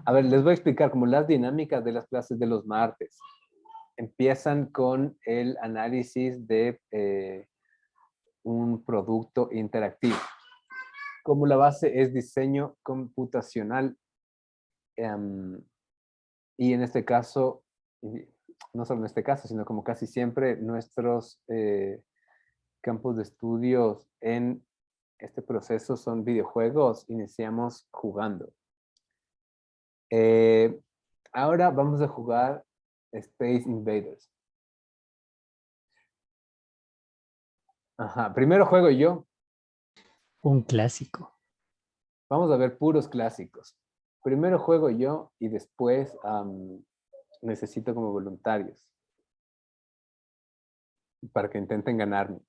A ver, les voy a explicar como las dinámicas de las clases de los martes. Empiezan con el análisis de un producto interactivo. Como la base es diseño computacional, y en este caso, no solo en este caso, sino como casi siempre, nuestros campos de estudios en este proceso son videojuegos. Iniciamos jugando. Ahora vamos a jugar Space Invaders. Ajá, primero juego yo. Un clásico. Vamos a ver puros clásicos. Primero juego yo y después necesito como voluntarios para que intenten ganarme.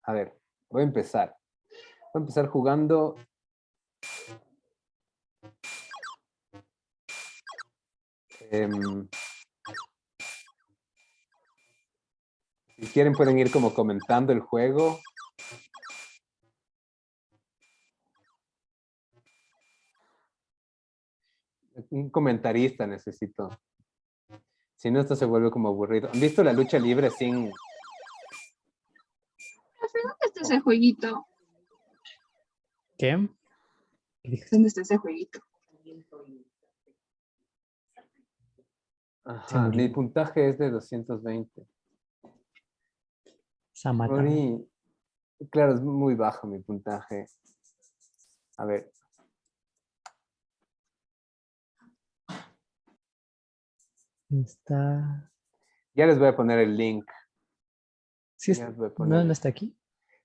A ver, voy a empezar. Voy a empezar jugando. Si quieren pueden ir como comentando el juego. Un comentarista necesito. Si no, esto se vuelve como aburrido. ¿Han visto la lucha libre sin...? ¿Dónde está ese jueguito? ¿Qué? ¿Dónde está ese jueguito? Ajá, mi puntaje es de 220. Samata. Rory, claro, es muy bajo mi puntaje. A ver. Está... Ya les voy a poner el link. Sí, Ya les voy a poner no está aquí.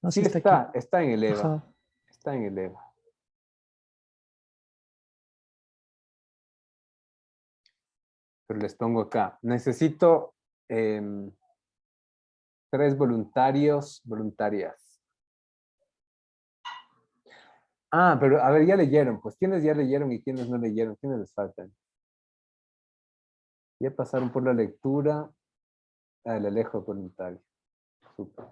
No, sí está está, aquí. está en el EVA. Ajá. Está en el EVA. Pero les pongo acá. Necesito 3 voluntarios, voluntarias. Ah, pero a ver, ya leyeron. Pues, ¿quiénes ya leyeron y quiénes no leyeron? ¿Quiénes les faltan? Ya pasaron por la lectura. Ah, el Alejo voluntario. Súper.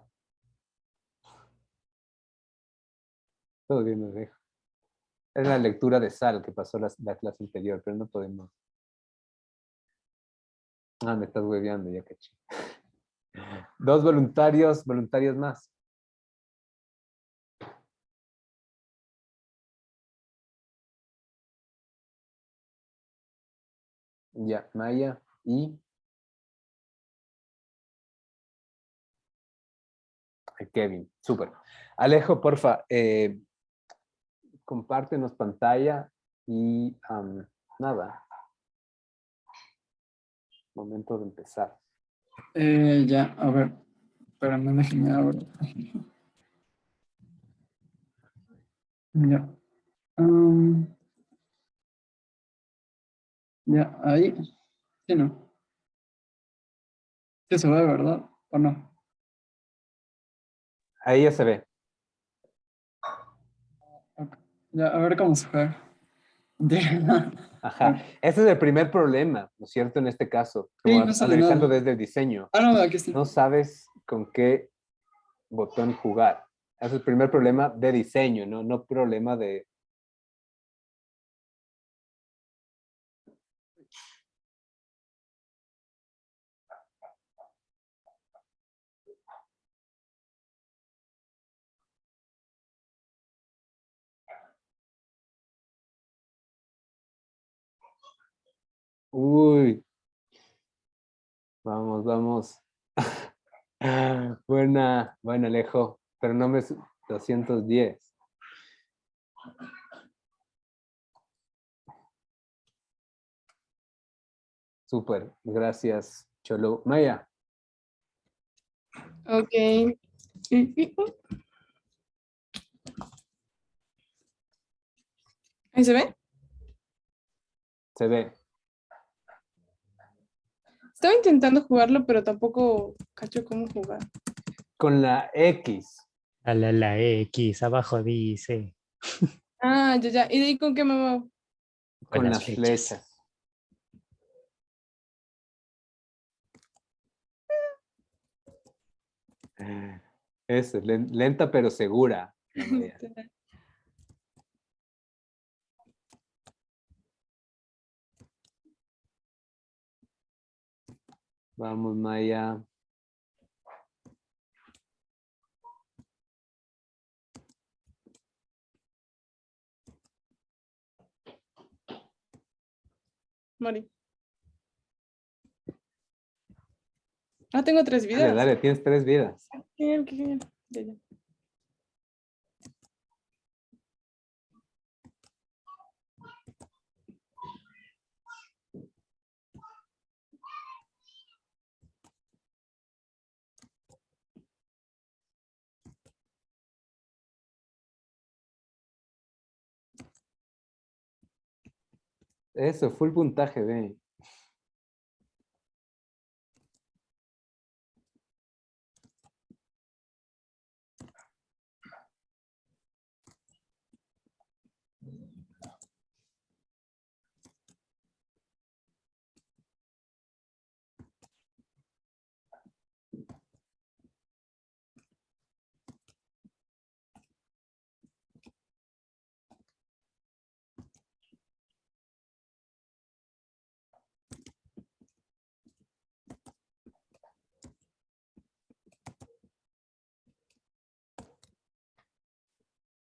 Todo bien, Alejo. Es la lectura de Sal que pasó la clase anterior, pero no podemos. Ah, me estás hueveando, ya caché. 2 voluntarios, voluntarios más. Ya, Maya y Kevin. Súper. Alejo, porfa, compártenos pantalla y nada. Momento de empezar. Ya, a ver. Espérame, déjenme ahora. Ya. Ya, ahí. Sí, no. Sí se ve, ¿verdad? ¿O no? Ahí ya se ve. Ok. Ya, a ver cómo se juega. Ajá. Ese es el primer problema, ¿no es cierto? En este caso, Sí, como no sale analizando nada. desde el diseño. Ah, no, aquí está. No sabes con qué botón jugar. Ese es el primer problema de diseño, no problema de... Uy, vamos, vamos. Buena, Alejo, pero no me... 210. Súper, gracias, Cholo. Maya. Ok. ¿Ahí se ve? Se ve. Estaba intentando jugarlo, pero tampoco cacho cómo jugar. Con la X. A la X, abajo dice. Ah, ya. ¿Y de ahí con qué me muevo? Con las las flechas. Eso, lenta pero segura. La Maya. Vamos, Maya. Mari. Ah, tengo 3 Dale, vidas. dale, tienes 3 vidas. Qué genial, qué genial. Ya, ya. Eso, full puntaje, ve.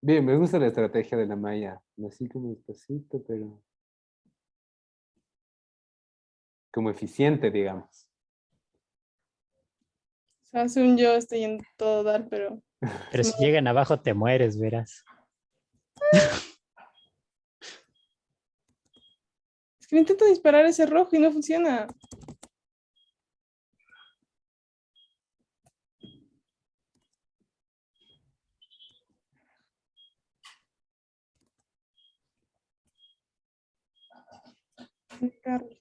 Bien, me gusta la estrategia de la Maya. Así como despacito, pero como eficiente, digamos. O sea, según yo estoy en todo dar, pero Pero se me si llegan abajo te mueres, verás. es que intento disparar ese rojo y no funciona.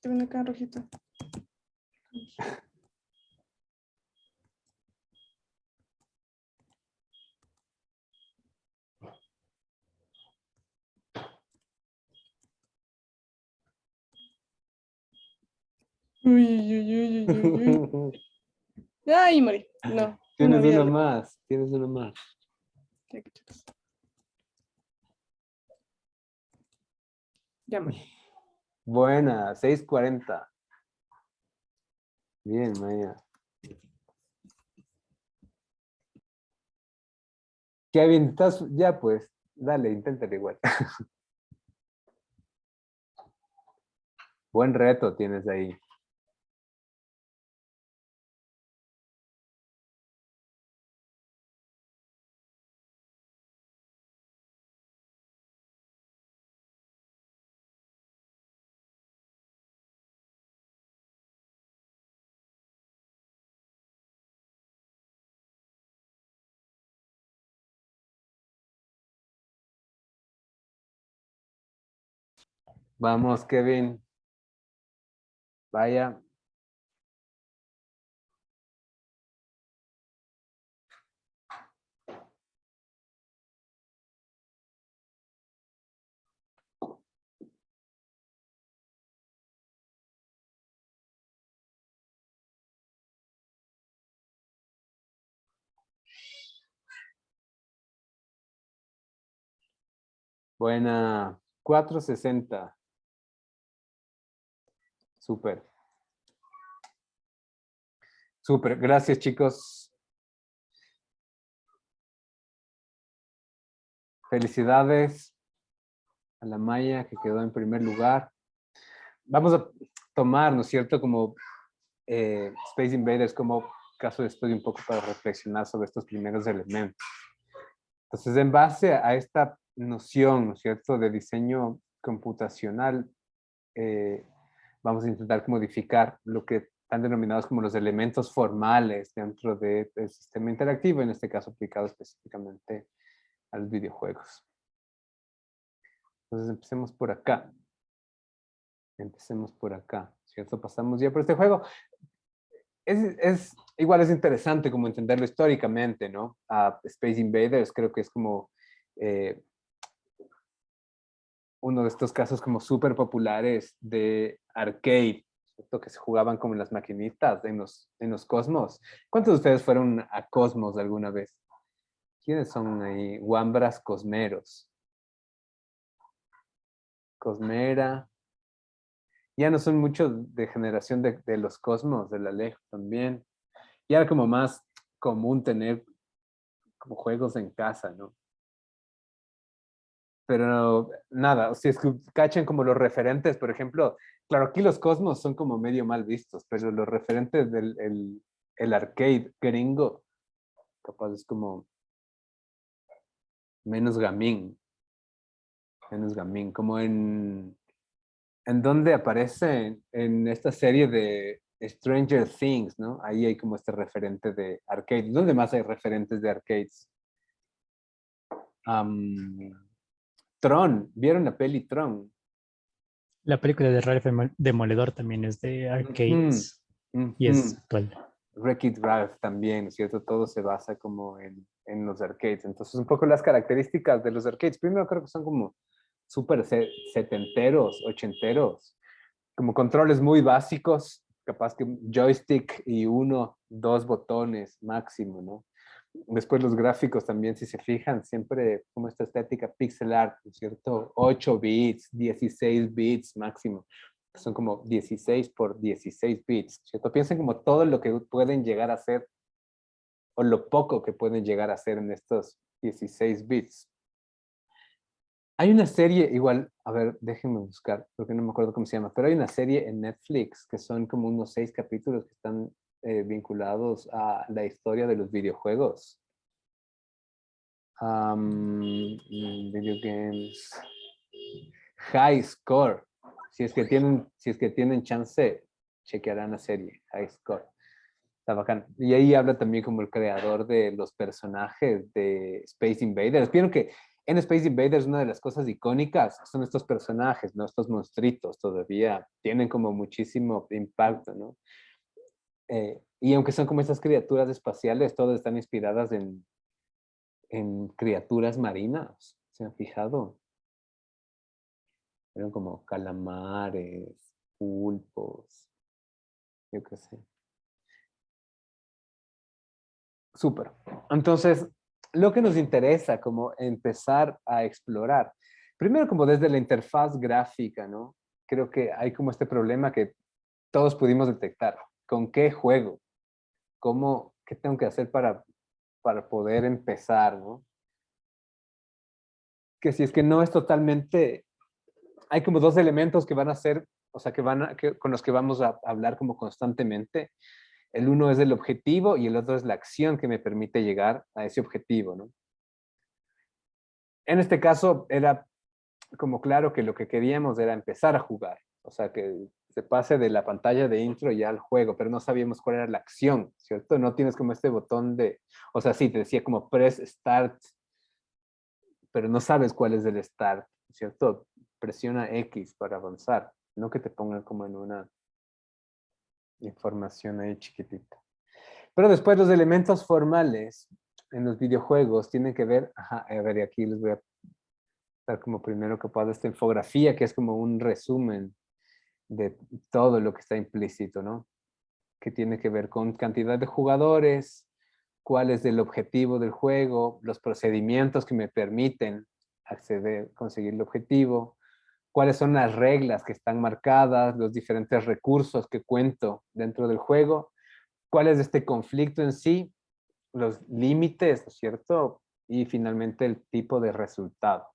Ven acá, rojito. Uy, uy, uy, uy, uy, uy. Ay, morí. No, una Tienes vida. una más, tienes una más. Ya, qué chulos. Ya morí. Buena, 6:40. Bien, Maya. Kevin, estás ya pues. Dale, inténtalo igual. Buen reto tienes ahí. Vamos, Kevin. Vaya. Buena. 4:60. Súper. Súper. Gracias, chicos. Felicidades a la Maya que quedó en primer lugar. Vamos a tomar, ¿no es cierto?, como Space Invaders como caso de estudio un poco para reflexionar sobre estos primeros elementos. Entonces, en base a esta noción, ¿no es cierto?, de diseño computacional, vamos a intentar modificar lo que están denominados como los elementos formales dentro del sistema interactivo, en este caso aplicado específicamente a los videojuegos. Entonces, empecemos por acá. Empecemos por acá, ¿cierto? Pasamos ya por este juego. Igual es interesante como entenderlo históricamente, ¿no? A Space Invaders creo que es como uno de estos casos como súper populares de arcade, ¿cierto? Que se jugaban como en las maquinitas, en los Cosmos. ¿Cuántos de ustedes fueron a Cosmos alguna vez? ¿Quiénes son ahí? Wambras Cosmeros. Cosmera. Ya no son mucho de generación de los Cosmos, del Alejo también. Ya era como más común tener como juegos en casa, ¿no? Pero nada, si es que cachan como los referentes, por ejemplo, claro, aquí los Cosmos son como medio mal vistos, pero los referentes del el arcade gringo, capaz es como menos gamín, como en donde aparece en esta serie de Stranger Things, ¿no? Ahí hay como este referente de arcade. ¿Dónde más hay referentes de arcades? Am, Tron, ¿vieron la peli Tron? La película de Ralph Demoledor también es de Ujú, arcades y es ujú. actual. Wreck-It Ralph también, ¿no es cierto? Todo se basa como en los arcades. Entonces, un poco las características de los arcades. Primero creo que son como súper setenteros, ochenteros, como controles muy básicos, capaz que un joystick y uno, dos botones máximo, ¿no? Después los gráficos también, si se fijan, siempre como esta estética pixel art, ¿no es cierto? 8 bits, 16 bits máximo. Son como 16 por 16 bits, ¿cierto? Piensen como todo lo que pueden llegar a hacer o lo poco que pueden llegar a hacer en estos 16 bits. Hay una serie, igual, a ver, déjenme buscar, porque no me acuerdo cómo se llama, pero hay una serie en Netflix que son como unos 6 capítulos que están vinculados a la historia de los videojuegos. Video games. High Score. Si es que tienen chance, chequearán la serie, High Score. Está bacán. Y ahí habla también como el creador de los personajes de Space Invaders. Vieron que en Space Invaders una de las cosas icónicas son estos personajes, ¿no? Estos monstruitos todavía tienen como muchísimo impacto, ¿no? Y aunque son como estas criaturas espaciales, todas están inspiradas en criaturas marinas. ¿Se han fijado? Eran como calamares, pulpos, yo qué sé. Súper. Entonces, lo que nos interesa como empezar a explorar, primero como desde la interfaz gráfica, ¿no? Creo que hay como este problema que todos pudimos detectar. ¿Con qué juego? ¿Cómo, qué tengo que hacer para poder empezar, ¿no? Que si es que no es totalmente, hay como dos elementos que van a ser, o sea, con los que vamos a hablar como constantemente. El uno es el objetivo y el otro es la acción que me permite llegar a ese objetivo, ¿no? En este caso era como claro que lo que queríamos era empezar a jugar, o sea, que se pase de la pantalla de intro ya al juego, pero no sabíamos cuál era la acción, ¿cierto? No tienes como este botón de, o sea, sí, te decía como press start, pero no sabes cuál es el start, ¿cierto? Presiona X para avanzar, no que te pongan como en una información ahí chiquitita. Pero después los elementos formales en los videojuegos tienen que ver, ajá, a ver, y aquí les voy a dar como primero que puedo esta infografía, que es como un resumen de todo lo que está implícito, ¿no? Que tiene que ver con cantidad de jugadores, cuál es el objetivo del juego, los procedimientos que me permiten acceder, conseguir el objetivo, cuáles son las reglas que están marcadas, los diferentes recursos que cuento dentro del juego, cuál es este conflicto en sí, los límites, ¿no es cierto? Y finalmente el tipo de resultado.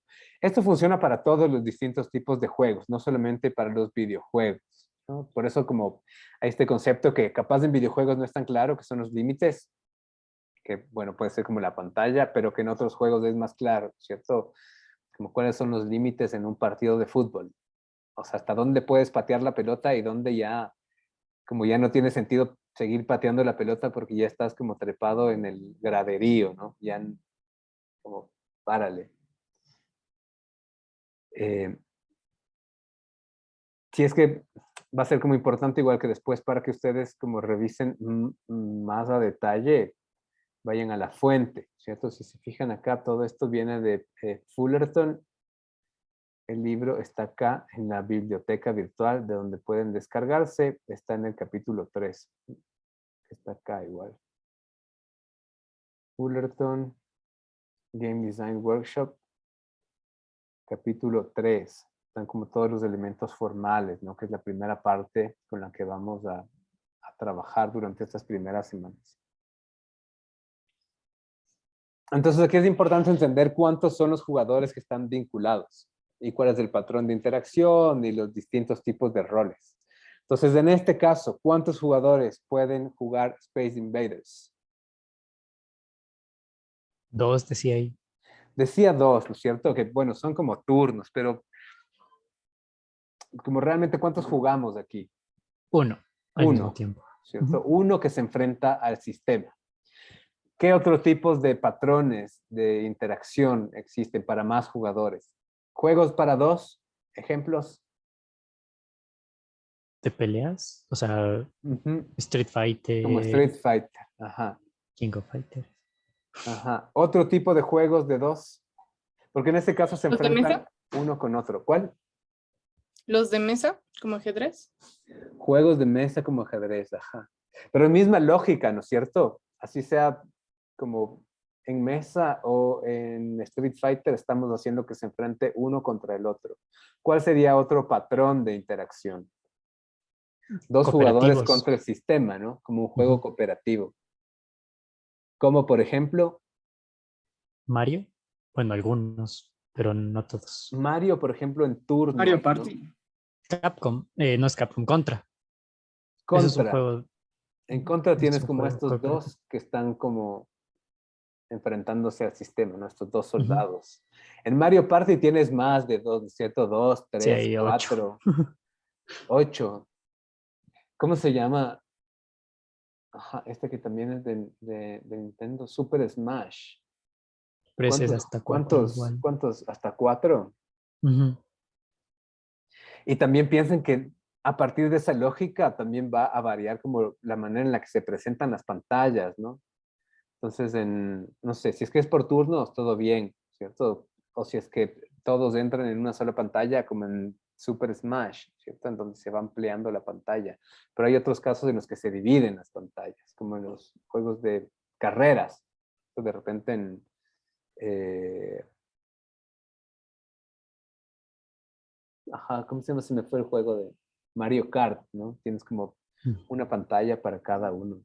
Esto funciona para todos los distintos tipos de juegos, no solamente para los videojuegos, ¿no? Por eso como hay este concepto que capaz en videojuegos no es tan claro, que son los límites, que bueno, puede ser como la pantalla, pero que en otros juegos es más claro, ¿cierto? Como cuáles son los límites en un partido de fútbol. O sea, hasta dónde puedes patear la pelota y dónde ya como ya no tiene sentido seguir pateando la pelota porque ya estás como trepado en el graderío, ¿no? Ya como, párale. Eh, si es que va a ser como importante igual que después para que ustedes como revisen más a detalle, vayan a la fuente, ¿cierto? Si se fijan acá, todo esto viene de Fullerton. El libro está acá en la biblioteca virtual de donde pueden descargarse. Está en el capítulo 3. Está acá igual. Fullerton Game Design Workshop, capítulo 3. están como todos los elementos formales, ¿no? Que es la primera parte con la que vamos a trabajar durante estas primeras semanas. Entonces, aquí es importante entender cuántos son los jugadores que están vinculados y cuál es el patrón de interacción y los distintos tipos de roles. Entonces, en este caso, ¿cuántos jugadores pueden jugar Space Invaders? 2 decía ahí. Decía 2, ¿no es cierto? Que, bueno, son como turnos, pero como realmente, ¿cuántos jugamos aquí? 1 al mismo Uno, tiempo. ¿cierto? Uno que se enfrenta al sistema. ¿Qué otros tipos de patrones de interacción existen para más jugadores? Juegos para 2, ejemplos. ¿De peleas? O sea, Ujú. Street Fighter, Como Street Fighter. Ajá, King of Fighters. ajá. Otro tipo de juegos de 2, porque en este caso se ¿Los de enfrentan mesa? uno con otro. ¿Cuál? ¿Los de mesa, como ajedrez? Juegos de mesa como ajedrez, ajá. Pero misma lógica, ¿no es cierto? Así sea como en mesa o en Street Fighter, estamos haciendo que se enfrente uno contra el otro. ¿Cuál sería otro patrón de interacción? Dos jugadores Cooperativos. contra el sistema, ¿no? Como un juego cooperativo. Como por ejemplo, Mario. Bueno, algunos, pero no todos. Mario, por ejemplo, en turnos, Mario ¿no? Party. Capcom, no es Capcom, Contra. Ese es un Contra. juego. En contra Es tienes un como juego estos cooperativo. dos que están como enfrentándose al sistema, ¿no? Estos dos Ujú. soldados. En Mario Party tienes más de dos, ¿cierto? Dos, Sí, tres, hay 8. cuatro, ocho. ¿Cómo se llama? Ajá, este que también es de Nintendo, Super Smash. Pero ese es ¿Cuántos, hasta 4 cuántos, igual. cuántos? ¿Hasta cuatro? Ujú. Y también piensen que a partir de esa lógica también va a variar como la manera en la que se presentan las pantallas, ¿no? Entonces, no sé, si es que es por turnos, todo bien, ¿cierto? O si es que todos entran en una sola pantalla, como en Super Smash, ¿cierto? En donde se va ampliando la pantalla. Pero hay otros casos en los que se dividen las pantallas, como en los juegos de carreras. De repente eh, ¿cómo se llama? Se me fue el juego de Mario Kart, ¿no? Tienes como una pantalla para cada uno.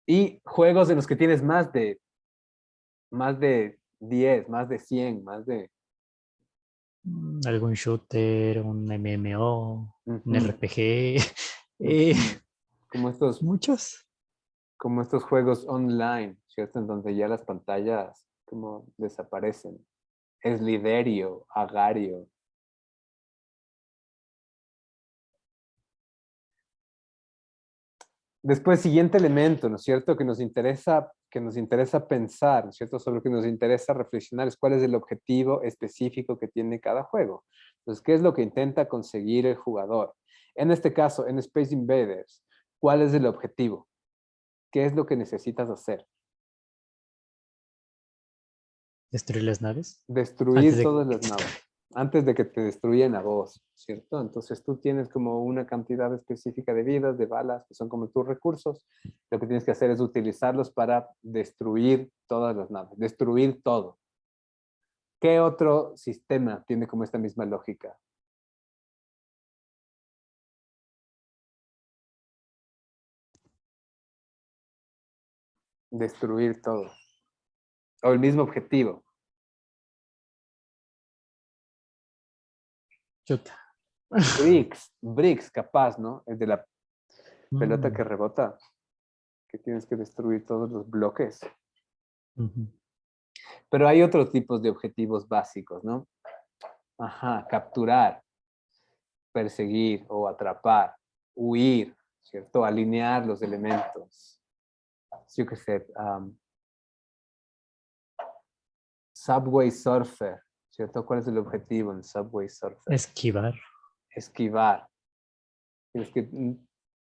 Y juegos en los que tienes más de 10, más de 100, más de... Algún shooter, un MMO, un Ujú, RPG. eh, ujú. Como estos, muchos. como estos juegos online, ¿cierto? En donde ya las pantallas como desaparecen. Es Liderio, Agario. Después, siguiente elemento, ¿no es cierto? Que nos interesa pensar, ¿no es cierto? Sobre lo que nos interesa reflexionar es cuál es el objetivo específico que tiene cada juego. Entonces, ¿qué es lo que intenta conseguir el jugador? En este caso, en Space Invaders, ¿cuál es el objetivo? ¿Qué es lo que necesitas hacer? Destruir las naves. Antes Destruir de todas que las naves antes de que te destruyan a vos, ¿cierto? Entonces tú tienes como una cantidad específica de vidas, de balas, que son como tus recursos. Lo que tienes que hacer es utilizarlos para destruir todas las naves, destruir todo. ¿Qué otro sistema tiene como esta misma lógica? Destruir todo. O el mismo objetivo. chuta. Bricks, capaz, ¿no? El de la pelota Mm, que rebota, que tienes que destruir todos los bloques. ujú. Pero hay otros tipos de objetivos básicos, ¿no? Ajá, capturar, perseguir o atrapar, huir, ¿cierto? Alinear los elementos. Yo qué sé, Subway Surfer, ¿cierto? ¿Cuál es el objetivo en Subway Surfer? Esquivar. Esquivar. Tienes que,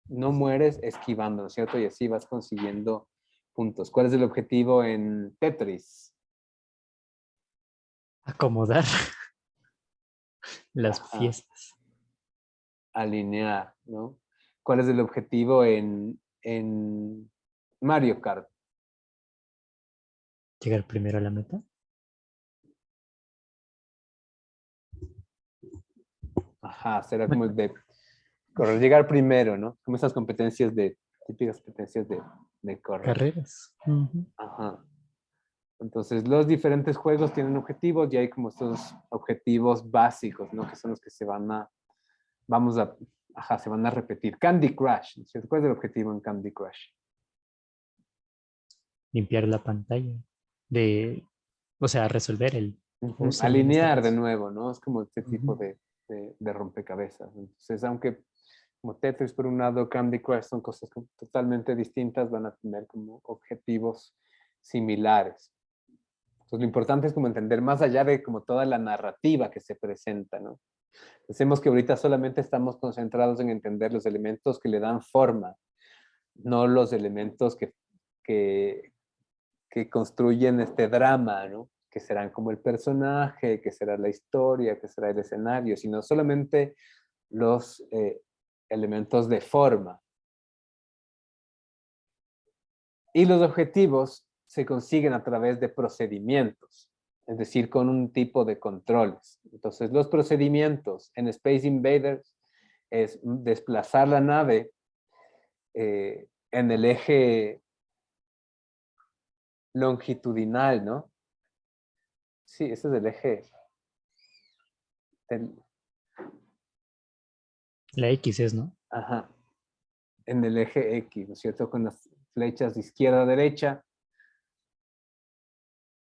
no mueres esquivando, ¿no es cierto? Y así vas consiguiendo puntos. ¿Cuál es el objetivo en Tetris? Acomodar las Ajá, piezas. alinear, ¿no? ¿Cuál es el objetivo en Mario Kart? Llegar primero a la meta. Ajá, será como de correr, llegar primero, ¿no? Como esas competencias típicas competencias de correr. Carreras. Ujú. Ajá. Entonces, los diferentes juegos tienen objetivos y hay como estos objetivos básicos, ¿no? Que son los que se van a repetir. Candy Crush, ¿no es cierto? ¿Cuál es el objetivo en Candy Crush? Limpiar la pantalla. O sea, resolver el puzzle en este Alinear de caso. nuevo, ¿no? Es como este tipo Ujú. de rompecabezas. Entonces, aunque como Tetris por un lado, Candy Crush son cosas totalmente distintas, van a tener como objetivos similares. Entonces, lo importante es como entender más allá de como toda la narrativa que se presenta, ¿no? Pensemos que ahorita solamente estamos concentrados en entender los elementos que le dan forma, no los elementos que, que construyen este drama, ¿no? Que serán como el personaje, que será la historia, que será el escenario, sino solamente los elementos de forma. Y los objetivos se consiguen a través de procedimientos, es decir, con un tipo de controles. Entonces, los procedimientos en Space Invaders es desplazar la nave en el eje longitudinal, ¿no? Sí, ese es el eje. del- La X es, ¿no? ajá, en el eje X, ¿no es cierto? Con las flechas de izquierda a derecha.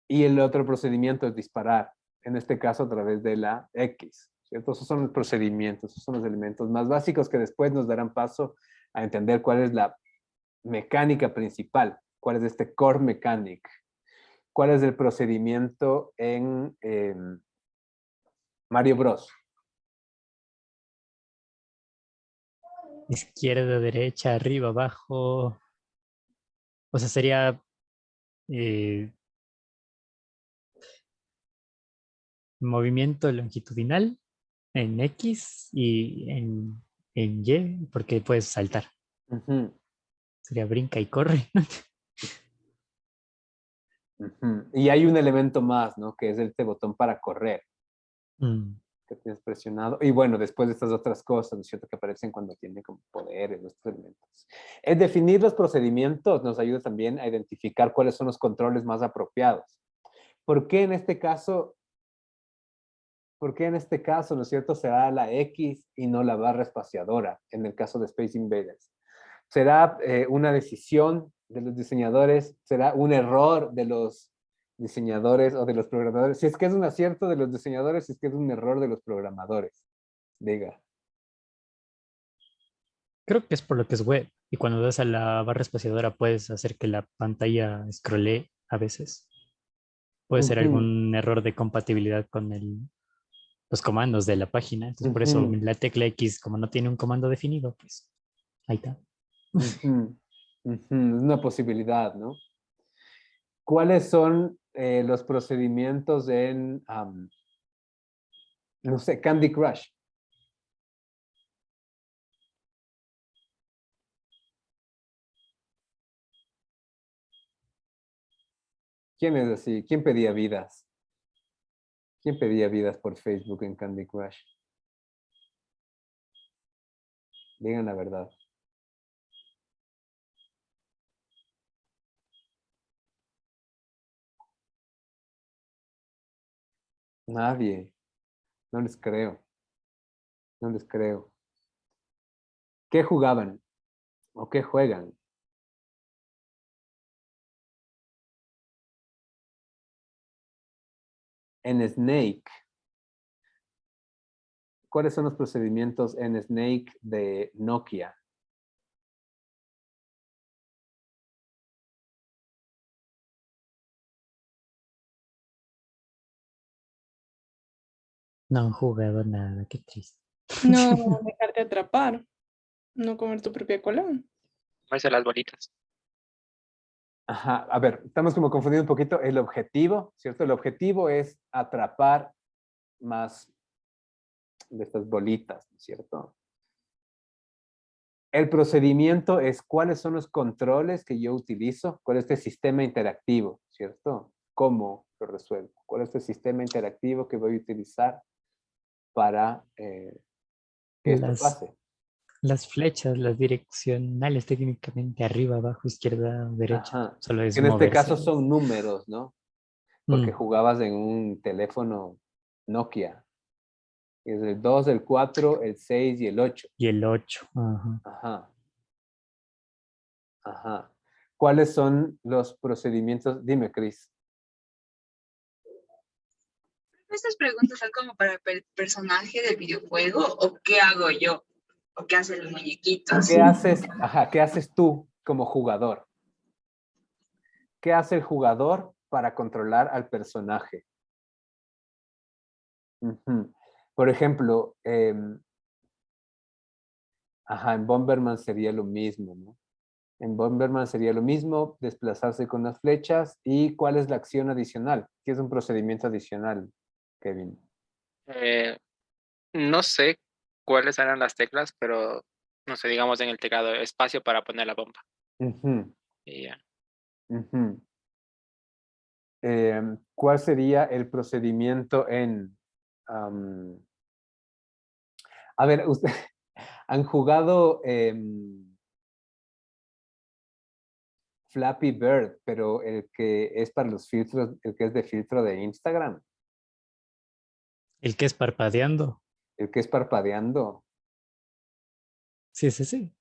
Y el otro procedimiento es disparar, en este caso a través de la X, ¿cierto? Esos son los procedimientos, esos son los elementos más básicos que después nos darán paso a entender cuál es la mecánica principal, cuál es este core mechanic, cuál es el procedimiento en Mario Bros. Izquierda, derecha, arriba, abajo. O sea, sería eh, movimiento longitudinal en X y en Y, porque puedes saltar. Ujú, Sería brinca y corre. ujú. Y hay un elemento más, ¿no? Que es este botón para correr, Mm. que tienes presionado. Y bueno, después de estas otras cosas, ¿no es cierto? Que aparecen cuando tiene como poderes, estos elementos. El definir los procedimientos nos ayuda también a identificar cuáles son los controles más apropiados. ¿Por qué en este caso, ¿no es cierto? Será la X y no la barra espaciadora en el caso de Space Invaders. ¿Será una decisión de los diseñadores? ¿Será un error de los diseñadores o de los programadores? Si es que es un acierto de los diseñadores, si es que es un error de los programadores. Diga. Creo que es por lo que es web. Y cuando das a la barra espaciadora puedes hacer que la pantalla scrollee a veces. Puede ser Ujú, algún error de compatibilidad con los comandos de la página. Entonces, por eso ujú, la tecla X, como no tiene un comando definido, pues ahí está. ujú, ujú. Es una posibilidad, ¿no? ¿Cuáles son los procedimientos en, no sé, Candy Crush? ¿Quién es así? ¿Quién pedía vidas? ¿Quién pedía vidas por Facebook en Candy Crush? Digan la verdad. Nadie. No les creo. No les creo. ¿Qué jugaban? ¿O qué juegan? En Snake. ¿Cuáles son los procedimientos en Snake de Nokia? No han jugado nada, qué triste. No dejarte atrapar, no comer tu propia cola. Muerse las bolitas. Ajá, a ver, estamos como confundiendo un poquito el objetivo, ¿cierto? El objetivo es atrapar más de estas bolitas, ¿no es cierto? El procedimiento es cuáles son los controles que yo utilizo, cuál es este sistema interactivo, ¿cierto? ¿Cómo lo resuelvo? ¿Cuál es este sistema interactivo que voy a utilizar para que esto Las, pase. las flechas, las direccionales, técnicamente arriba, abajo, izquierda, derecha. Ajá. Solo es Que en este moverse. caso son números, ¿no? Porque Mm, jugabas en un teléfono Nokia. Es el 2, el 4, el 6 y el 8. y el 8. Ajá. Ajá. Ajá. ¿Cuáles son los procedimientos? Dime, Cris. ¿Estas preguntas son como para el personaje del videojuego o qué hago yo? ¿O qué hacen los muñequitos? ¿Qué haces? Ajá, ¿qué haces tú como jugador? ¿Qué hace el jugador para controlar al personaje? Ujú. Por ejemplo, ajá, en Bomberman sería lo mismo, ¿no? En Bomberman sería lo mismo, desplazarse con las flechas. ¿Y cuál es la acción adicional? ¿Qué es un procedimiento adicional, Kevin? Eh, no sé cuáles eran las teclas, pero no sé, digamos en el teclado, espacio para poner la bomba. Ujú, Y ya. ujú. ¿Cuál sería el procedimiento en... a ver, usted, ¿han jugado Flappy Bird, pero el que es para los filtros, el que es de filtro de Instagram, El que es parpadeando. el que es parpadeando? Sí, sí, sí.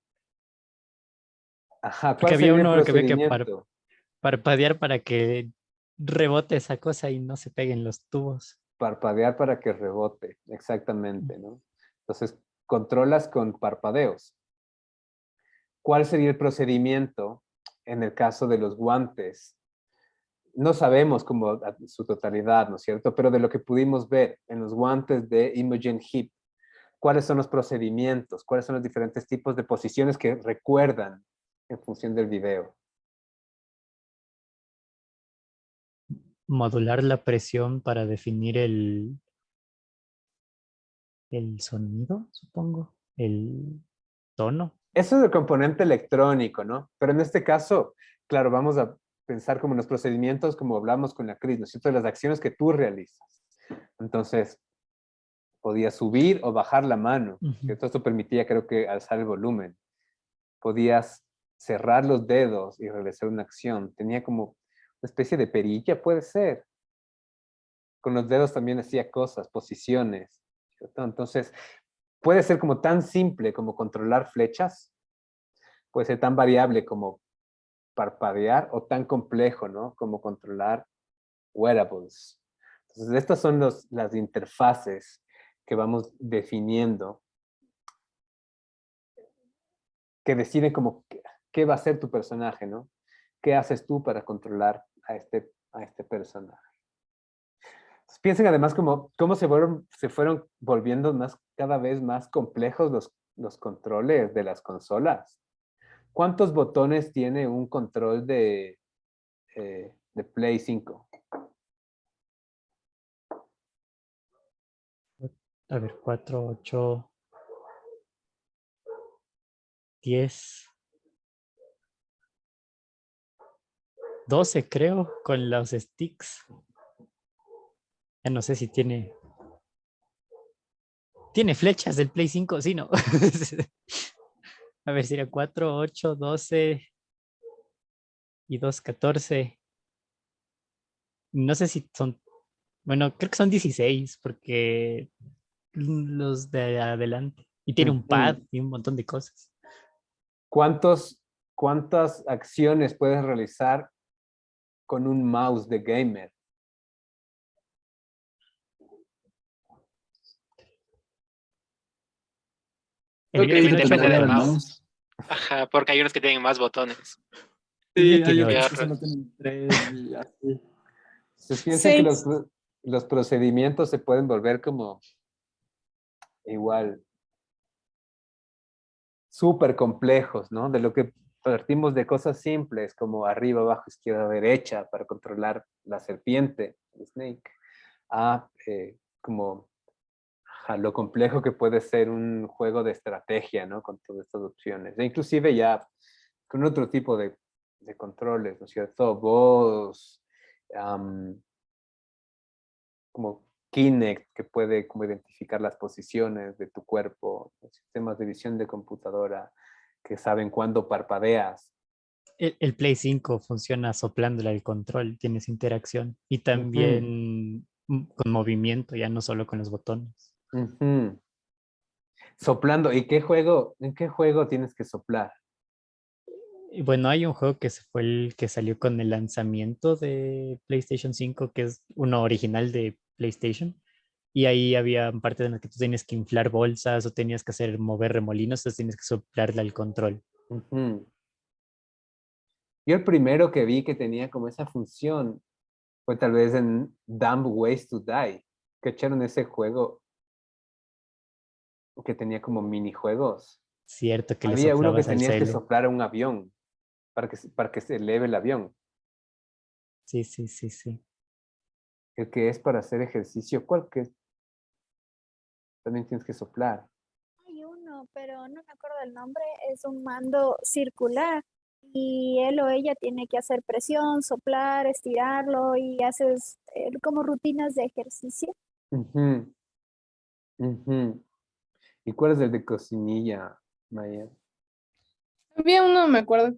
Ajá, Porque ¿cuál había sería el uno que había que procedimiento? parpadear para que rebote esa cosa y no se peguen los tubos. Parpadear para que rebote, exactamente, ¿no? Entonces, controlas con parpadeos. ¿Cuál sería el procedimiento en el caso de los guantes? No sabemos como su totalidad, ¿no es cierto? Pero de lo que pudimos ver en los guantes de Imogen Heap, ¿cuáles son los procedimientos? ¿Cuáles son los diferentes tipos de posiciones que recuerdan en función del video? Modular la presión para definir el sonido, supongo. El tono. Eso es el componente electrónico, ¿no? Pero en este caso, claro, vamos a pensar como en los procedimientos, como hablamos con la Cris, ¿no es cierto? Las acciones que tú realizas. Entonces, podías subir o bajar la mano, Ujú. ¿cierto? Esto permitía, creo que, alzar el volumen. Podías cerrar los dedos y realizar una acción. Tenía como una especie de perilla, puede ser. Con los dedos también hacía cosas, posiciones, ¿cierto? Entonces, puede ser como tan simple como controlar flechas, puede ser tan variable como parpadear o tan complejo, ¿no? Como controlar wearables. Entonces, estas son las interfaces que vamos definiendo, que deciden como qué va a ser tu personaje, ¿no? ¿Qué haces tú para controlar a este personaje? Entonces, piensen además como cómo se fueron volviendo cada vez más complejos los controles de las consolas. ¿Cuántos botones tiene un control de Play 5? A ver, 4, 8, 10, 12 creo, con los sticks. Ya no sé si tiene... ¿Tiene flechas del Play 5? Sí, no. A ver, sería 4, 8, 12 y 2, 14. No sé si son... Bueno, creo que son 16 porque los de adelante. Y tiene un pad Ujú. y un montón de cosas. ¿Cuántas acciones puedes realizar con un mouse de gamer? Creo que Tiene Depende, 8 depende dependería del del botones. mouse. mouse. Ajá, porque hay unos que tienen más botones. El mío Sí, hay tiene Y otros 8. que solo otros. tienen 3 y así. Entonces piensen que 6. los procedimientos se pueden volver como igual súper complejos, ¿no? De lo que partimos de cosas simples como arriba, abajo, izquierda, derecha para controlar la serpiente, el snake, a como a lo complejo que puede ser un juego de estrategia, ¿no? Con todas estas opciones. E inclusive ya con otro tipo de controles, ¿no es cierto? Voz, como Kinect, que puede como identificar las posiciones de tu cuerpo, los sistemas de visión de computadora que saben cuándo parpadeas. El Play 5 funciona soplándole al control, tienes interacción y Ujú, también con movimiento, ya no solo con los botones. ujú. Soplando. ¿En qué juego tienes que soplar? Y bueno, hay un juego que fue el que salió con el lanzamiento de PlayStation 5, que es uno original de PlayStation. Y ahí había partes en las que tú tenías que inflar bolsas o tenías que hacer mover remolinos, entonces tienes que soplarle al control. Ujú. Yo el primero que vi que tenía como esa función fue tal vez en Dumb Ways to Die, que echaron ese juego que tenía como minijuegos. Cierto que le Había uno que soplabas al tenías que celo. soplar a un avión para que se eleve el avión. Sí, sí, sí, sí. El que es para hacer ejercicio, ¿cuál que es? También tienes que soplar. Hay uno, pero no me acuerdo el nombre, es un mando circular y él o ella tiene que hacer presión, soplar, estirarlo y haces como rutinas de ejercicio. Ujú, ujú. ¿Y cuál es el de cocinilla, Maya? Había uno, me acuerdo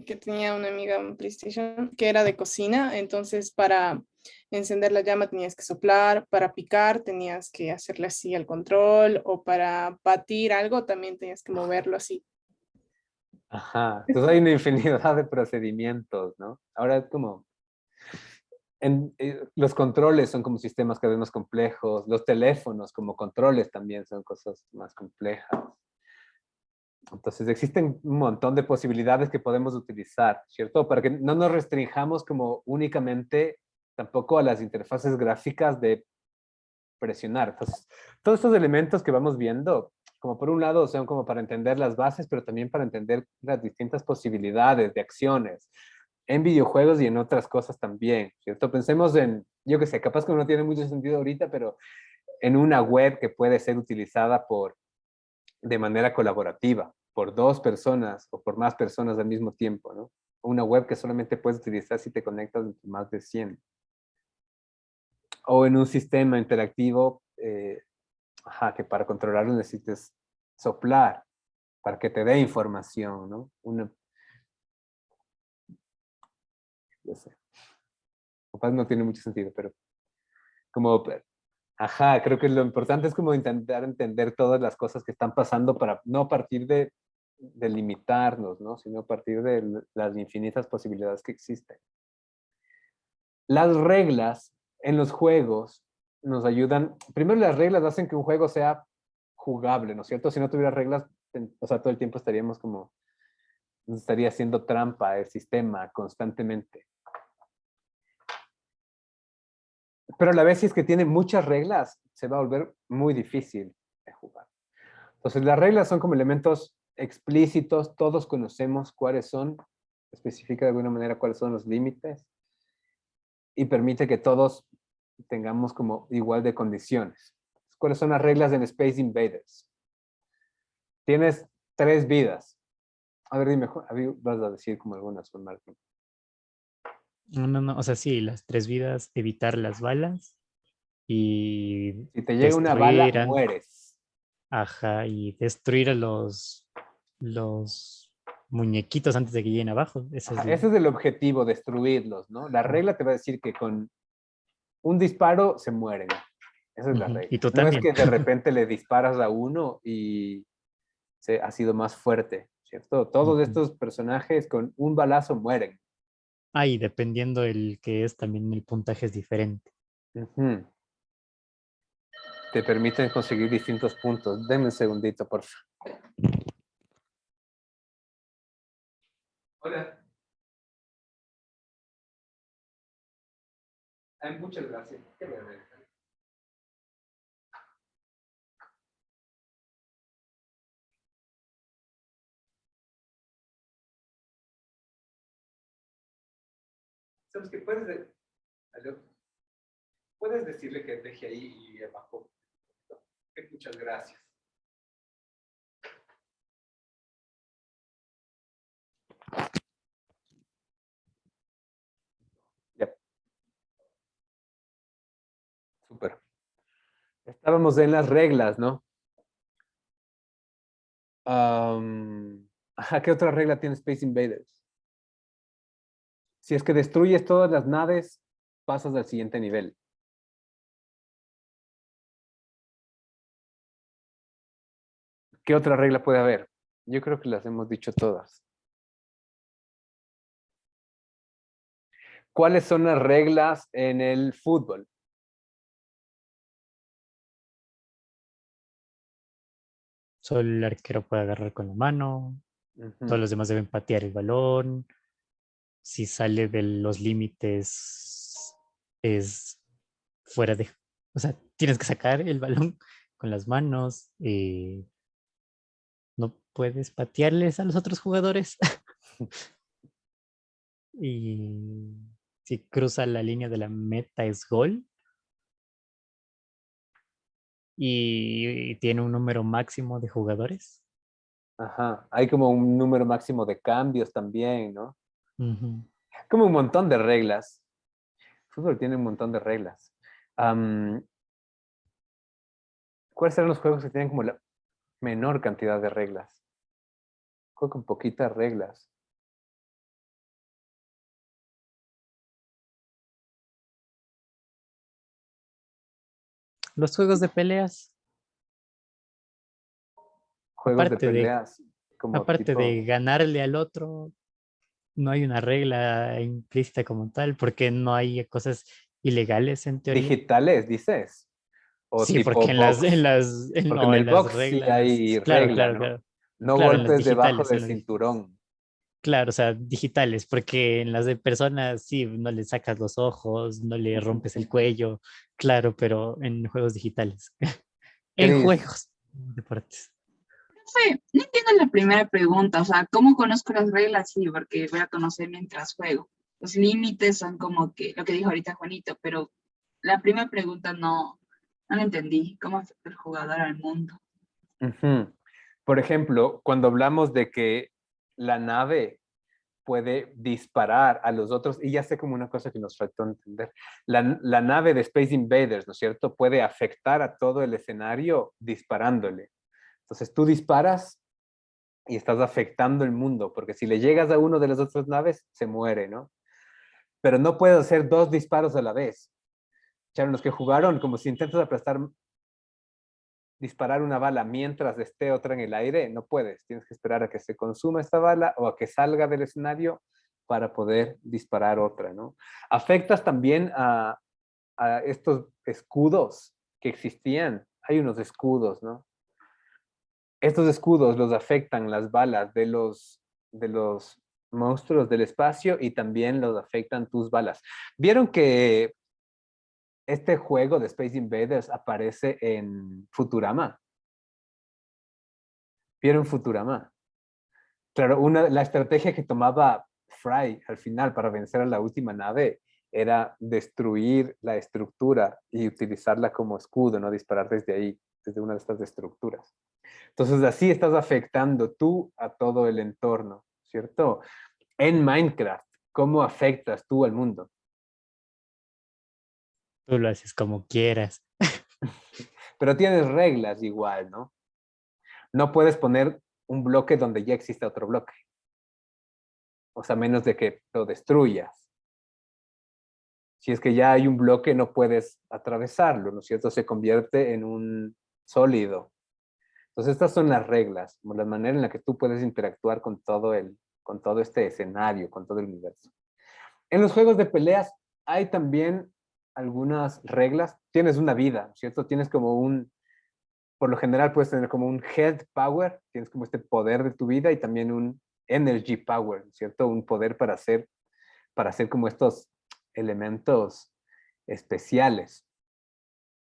que tenía una amiga en PlayStation que era de cocina, entonces para encender la llama tenías que soplar, para picar tenías que hacerle así al control o para batir algo también tenías que moverlo así. Ajá. Entonces hay una infinidad de procedimientos, ¿no? Ahora es como los controles son como sistemas cada vez más complejos, los teléfonos como controles también son cosas más complejas. Entonces existen un montón de posibilidades que podemos utilizar, ¿cierto? Para que no nos restringamos como únicamente tampoco a las interfaces gráficas de presionar. Entonces, todos estos elementos que vamos viendo, como por un lado son como para entender las bases, pero también para entender las distintas posibilidades de acciones en videojuegos y en otras cosas también, ¿cierto? Pensemos en, yo qué sé, capaz que no tiene mucho sentido ahorita, pero en una web que puede ser utilizada de manera colaborativa por dos personas o por más personas al mismo tiempo, ¿no? Una web que solamente puedes utilizar si te conectas entre más de 100. O en un sistema interactivo, que para controlarlo necesites soplar para que te dé información, ¿no? No sé, capaz no tiene mucho sentido, pero como, creo que lo importante es como intentar entender todas las cosas que están pasando para no partir de limitarnos, ¿no? Sino a partir de las infinitas posibilidades que existen. Las reglas en los juegos nos ayudan, primero las reglas hacen que un juego sea jugable, ¿no es cierto? Si no tuviera reglas, o sea, todo el tiempo estaríamos como, nos estaría haciendo trampa el sistema constantemente. Pero a la vez, si es que tiene muchas reglas, se va a volver muy difícil de jugar. Entonces, las reglas son como elementos explícitos, todos conocemos cuáles son, especifica de alguna manera cuáles son los límites y permite que todos tengamos como igual de condiciones. ¿Cuáles son las reglas en Space Invaders? Tienes 3 vidas. A ver, dime, vas a decir como algunas son Marco. No, no, no. O sea, sí, las 3 vidas, evitar las balas y Si te llega una bala, destruir, mueres. ajá, y destruir a los muñequitos antes de que lleguen abajo. Esa es Ajá, la. ese es el objetivo, destruirlos, ¿no? La regla te va a decir que con un disparo se mueren. Esa es la Ujú. Y regla. tú No es también. que de repente le disparas a uno y se ha sido más fuerte, ¿cierto? Todos Ujú. estos personajes con un balazo mueren. Ah, y dependiendo el que es, también el puntaje es diferente. Ujú. Te permiten conseguir distintos puntos. Denme un segundito, por favor. Hola. Ay, muchas gracias. Qué bebé. ¿Sabes qué? ¿Aló? ¿Puedes decirle que deje ahí y abajo? Muchas gracias. Ya. Súper. Estábamos en las reglas, ¿no? Ajá, ¿qué otra regla tiene Space Invaders? Si es que destruyes todas las naves, pasas al siguiente nivel. ¿Qué otra regla puede haber? Yo creo que las hemos dicho todas. ¿Cuáles son las reglas en el fútbol? Solo el arquero puede agarrar con la mano, todos Ujú. los demás deben patear el balón. Si sale de los límites, es fuera de... O sea, tienes que sacar el balón con las manos. No puedes patearles a los otros jugadores. Y si cruza la línea de la meta es gol. Y tiene un número máximo de jugadores. Ajá. Hay como un número máximo de cambios también, ¿no? Ujú. Como un montón de reglas. El fútbol tiene un montón de reglas. ¿Cuáles serán los juegos que tienen como la menor cantidad de reglas? Juego con poquitas reglas. Los juegos de peleas, Juegos de aparte de, peleas como aparte de tipo ganarle al otro, no hay una regla implícita como tal, porque no hay cosas ilegales en teoría. digitales, dices. O Sí, porque tipo box. Porque en no, el en las box sí reglas, hay claro, regla, claro, ¿no? claro, No claro, en las golpes debajo digitales, del cinturón. claro, o sea, digitales, porque en las de personas sí, no le sacas los ojos, no le rompes el cuello, claro, pero en juegos digitales, en Cris, juegos, deportes. Sí, no entiendo la primera pregunta, o sea, ¿cómo conozco las reglas? Sí, porque voy a conocer mientras juego. Los límites son como que lo que dijo ahorita Juanito, pero la primera pregunta no la entendí. ¿Cómo afecta el jugador al mundo? ujú. Por ejemplo, cuando hablamos de que la nave puede disparar a los otros, y ya sé como una cosa que nos faltó entender, la nave de Space Invaders, ¿no es cierto? Puede afectar a todo el escenario disparándole. Entonces tú disparas y estás afectando el mundo, porque si le llegas a uno de las otras naves, se muere, ¿no? Pero no puedes hacer dos disparos a la vez. Echaron los que jugaron, como si intentas aplastar, disparar una bala mientras esté otra en el aire, no puedes. Tienes que esperar a que se consuma esta bala o a que salga del escenario para poder disparar otra, ¿no? Afectas también a estos escudos que existían. Hay unos escudos, ¿no? Estos escudos los afectan las balas de los monstruos del espacio y también los afectan tus balas. ¿Vieron que este juego de Space Invaders aparece en Futurama? ¿Vieron Futurama? Claro, la estrategia que tomaba Fry al final para vencer a la última nave era destruir la estructura y utilizarla como escudo, no disparar desde ahí, desde una de estas estructuras. Entonces así estás afectando tú a todo el entorno, ¿cierto? En Minecraft, ¿cómo afectas tú al mundo? Tú lo haces como quieras. Pero tienes reglas igual, ¿no? No puedes poner un bloque donde ya existe otro bloque. O sea, menos de que lo destruyas. Si es que ya hay un bloque, no puedes atravesarlo, ¿no es cierto? Se convierte en un sólido. Entonces, estas son las reglas, como la manera en la que tú puedes interactuar con todo este escenario, con todo el universo. En los juegos de peleas hay también algunas reglas. Tienes una vida, ¿cierto? Tienes como por lo general puedes tener como un health power, tienes como este poder de tu vida y también un energy power, ¿cierto? Un poder para hacer como estos elementos especiales.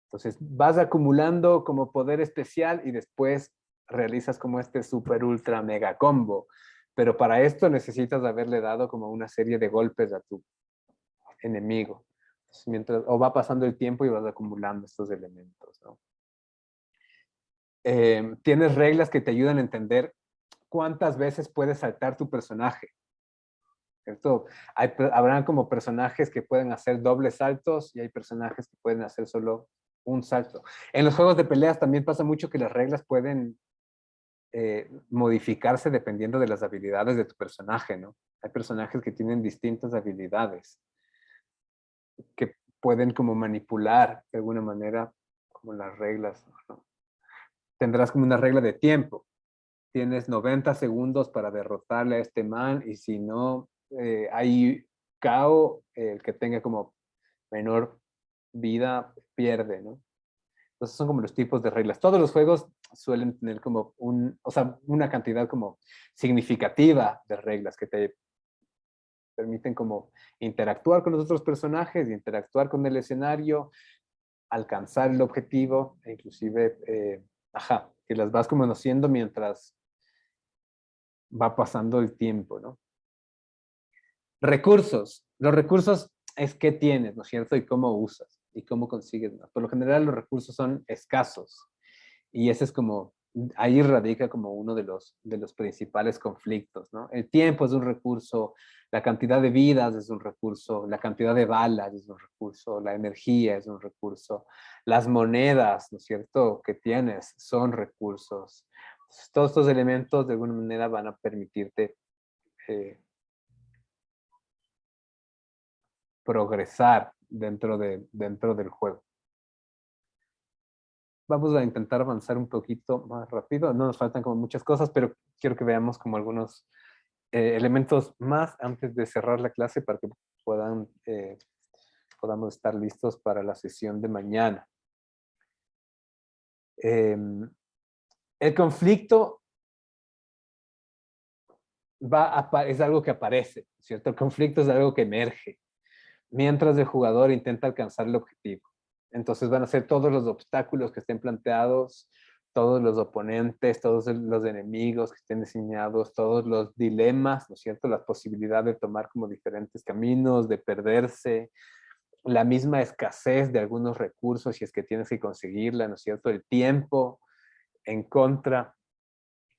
Entonces vas acumulando como poder especial y después realizas como este super ultra mega combo. Pero para esto necesitas haberle dado como una serie de golpes a tu enemigo. Entonces, o va pasando el tiempo y vas acumulando estos elementos, ¿no? Tienes reglas que te ayudan a entender cuántas veces puede saltar tu personaje, ¿cierto? Habrán como personajes que pueden hacer dobles saltos y hay personajes que pueden hacer solo un salto. En los juegos de peleas también pasa mucho que las reglas pueden modificarse dependiendo de las habilidades de tu personaje, ¿no? Hay personajes que tienen distintas habilidades que pueden como manipular de alguna manera como las reglas, ¿no? Tendrás como una regla de tiempo. Tienes 90 segundos para derrotarle a este man y si no, hay KO, el que tenga como menor vida pierde, ¿no? Entonces son como los tipos de reglas. Todos los juegos suelen tener como una cantidad como significativa de reglas que te permiten como interactuar con los otros personajes, interactuar con el escenario, alcanzar el objetivo, e inclusive, que las vas como conociendo mientras va pasando el tiempo, ¿no? Recursos. Los recursos es qué tienes, ¿no es cierto? Y cómo usas y cómo consigues más. Por lo general los recursos son escasos y ese es como, ahí radica como uno de los principales conflictos, ¿no? El tiempo es un recurso, la cantidad de vidas es un recurso, la cantidad de balas es un recurso, la energía es un recurso, las monedas, ¿no es cierto?, que tienes son recursos. Entonces, todos estos elementos de alguna manera van a permitirte progresar dentro del juego. Vamos a intentar avanzar un poquito más rápido. No nos faltan como muchas cosas, pero quiero que veamos como algunos elementos más antes de cerrar la clase para que podamos estar listos para la sesión de mañana. El conflicto es algo que aparece, ¿cierto? El conflicto es algo que emerge mientras el jugador intenta alcanzar el objetivo. Entonces van a ser todos los obstáculos que estén planteados, todos los oponentes, todos los enemigos que estén diseñados, todos los dilemas, ¿no es cierto? Las posibilidades de tomar como diferentes caminos, de perderse, la misma escasez de algunos recursos si es que tienes que conseguirla, ¿no es cierto? El tiempo en contra.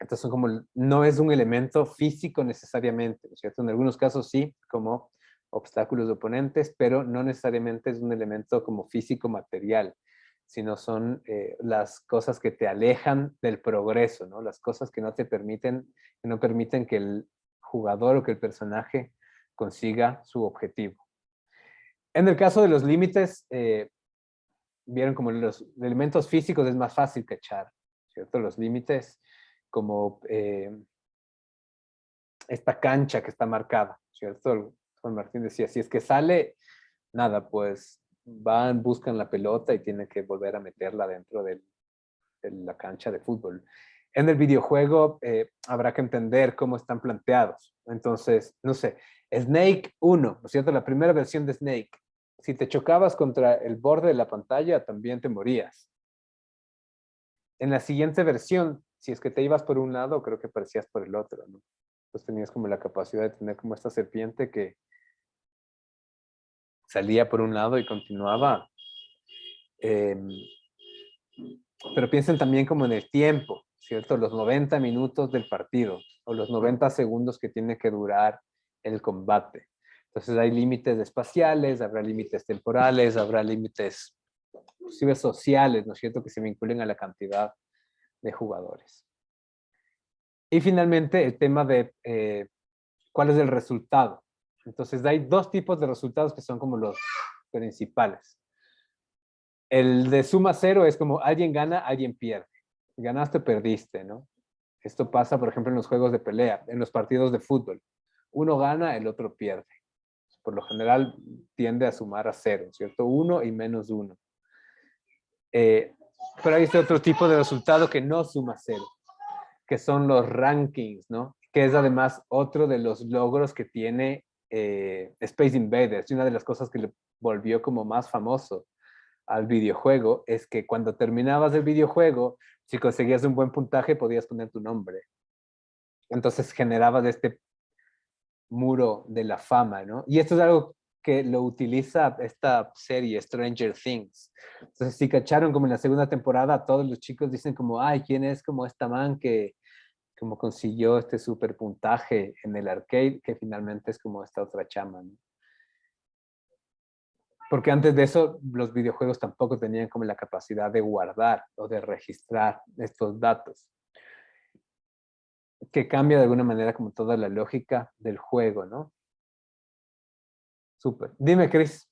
Entonces son como, no es un elemento físico necesariamente, ¿no es cierto? En algunos casos sí, como obstáculos de oponentes, pero no necesariamente es un elemento como físico material, sino son las cosas que te alejan del progreso, ¿no? Las cosas que no permiten que el jugador o que el personaje consiga su objetivo. En el caso de los límites, vieron como los elementos físicos es más fácil cachar, ¿cierto? Los límites como esta cancha que está marcada, ¿cierto? Juan Martín decía, si es que sale, nada, pues buscan la pelota y tienen que volver a meterla dentro de la cancha de fútbol. En el videojuego habrá que entender cómo están planteados. Entonces, no sé, Snake 1, ¿no es cierto? La primera versión de Snake. Si te chocabas contra el borde de la pantalla, también te morías. En la siguiente versión, si es que te ibas por un lado, creo que aparecías por el otro, ¿no? Pues tenías como la capacidad de tener como esta serpiente que salía por un lado y continuaba. Pero piensen también como en el tiempo, ¿cierto? Los 90 minutos del partido o los 90 segundos que tiene que durar el combate. Entonces hay límites espaciales, habrá límites temporales, habrá límites inclusive sociales, ¿no es cierto?, que se vinculen a la cantidad de jugadores. Y finalmente el tema de cuál es el resultado. Entonces hay dos tipos de resultados que son como los principales. El de suma cero es como alguien gana, alguien pierde. Ganaste o perdiste, ¿no? Esto pasa, por ejemplo, en los juegos de pelea, en los partidos de fútbol. Uno gana, el otro pierde. Por lo general tiende a sumar a cero, ¿cierto? 1 y menos 1. Pero hay este otro tipo de resultado que no suma cero, que son los rankings, ¿no? Que es además otro de los logros que tiene Space Invaders. Y una de las cosas que le volvió como más famoso al videojuego es que cuando terminabas el videojuego, si conseguías un buen puntaje, podías poner tu nombre. Entonces generabas este muro de la fama, ¿no? Y esto es algo que lo utiliza esta serie Stranger Things. Entonces, si cacharon como en la segunda temporada, todos los chicos dicen como, ay, ¿quién es como esta man que como consiguió este super puntaje en el arcade, que finalmente es como esta otra chama, ¿no? Porque antes de eso, los videojuegos tampoco tenían como la capacidad de guardar o de registrar estos datos, que cambia de alguna manera como toda la lógica del juego, ¿no? Súper. Dime, Chris.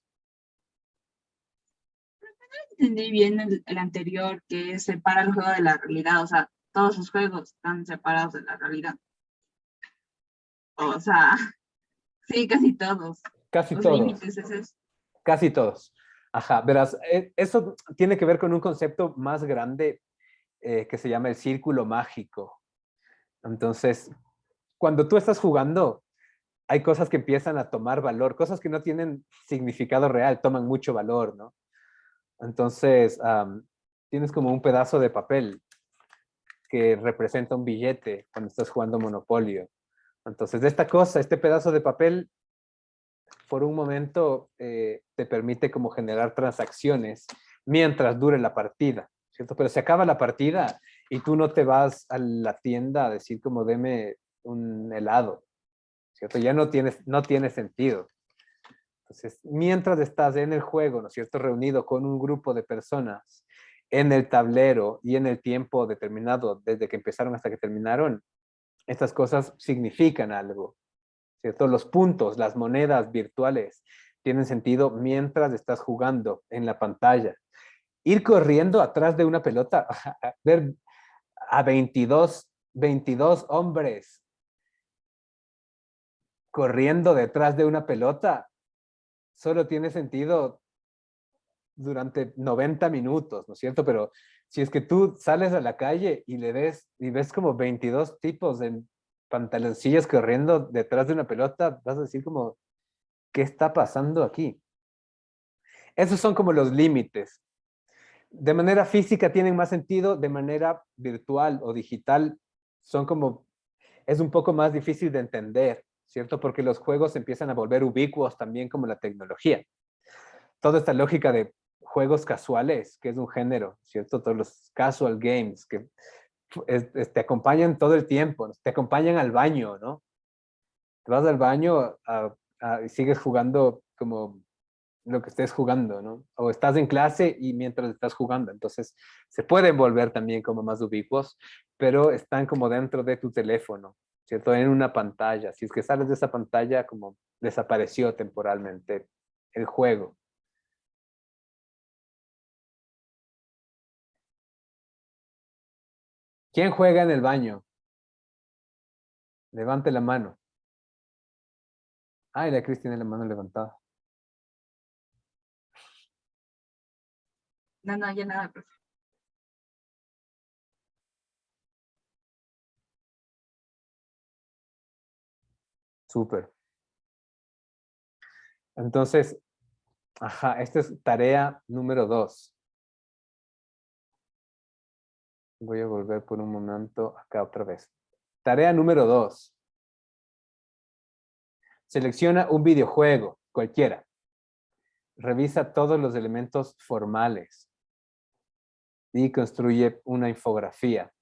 Entendí bien el anterior, que separa el juego de la realidad, o sea, todos los juegos están separados de la realidad. O sea, sí, casi todos. Casi Los todos. límites es eso. Casi todos. Ajá, verás, eso tiene que ver con un concepto más grande que se llama el círculo mágico. Entonces, cuando tú estás jugando, hay cosas que empiezan a tomar valor, cosas que no tienen significado real, toman mucho valor, ¿no? Entonces, tienes como un pedazo de papel que representa un billete cuando estás jugando Monopolio. Entonces, de esta cosa, este pedazo de papel, por un momento te permite como generar transacciones mientras dure la partida, ¿cierto? Pero se acaba la partida y tú no te vas a la tienda a decir como deme un helado, ¿cierto? Ya no tiene sentido. Entonces, mientras estás en el juego, ¿no es cierto? Reunido con un grupo de personas en el tablero y en el tiempo determinado, desde que empezaron hasta que terminaron, estas cosas significan algo, ¿cierto? Los puntos, las monedas virtuales tienen sentido mientras estás jugando en la pantalla. Ir corriendo atrás de una pelota, ver a 22 hombres corriendo detrás de una pelota, solo tiene sentido durante 90 minutos, ¿no es cierto? Pero si es que tú sales a la calle y ves como 22 tipos en pantaloncillos corriendo detrás de una pelota, vas a decir como, ¿qué está pasando aquí? Esos son como los límites. De manera física tienen más sentido, de manera virtual o digital es un poco más difícil de entender, ¿cierto? Porque los juegos empiezan a volver ubicuos también como la tecnología. Toda esta lógica de juegos casuales, que es un género, ¿cierto? Todos los casual games que te acompañan todo el tiempo, te acompañan al baño, ¿no? Te vas al baño y sigues jugando como lo que estés jugando, ¿no? O estás en clase y mientras estás jugando. Entonces, se pueden volver también como más ubicuos, pero están como dentro de tu teléfono, ¿cierto? En una pantalla. Si es que sales de esa pantalla, como desapareció temporalmente el juego. ¿Quién juega en el baño? Levante la mano. Ay, la Cris tiene la mano levantada. No, no, ya nada, profe. Súper. Entonces, ajá, esta es tarea número 2. Voy a volver por un momento acá otra vez. Tarea número 2. Selecciona un videojuego, cualquiera. Revisa todos los elementos formales y construye una infografía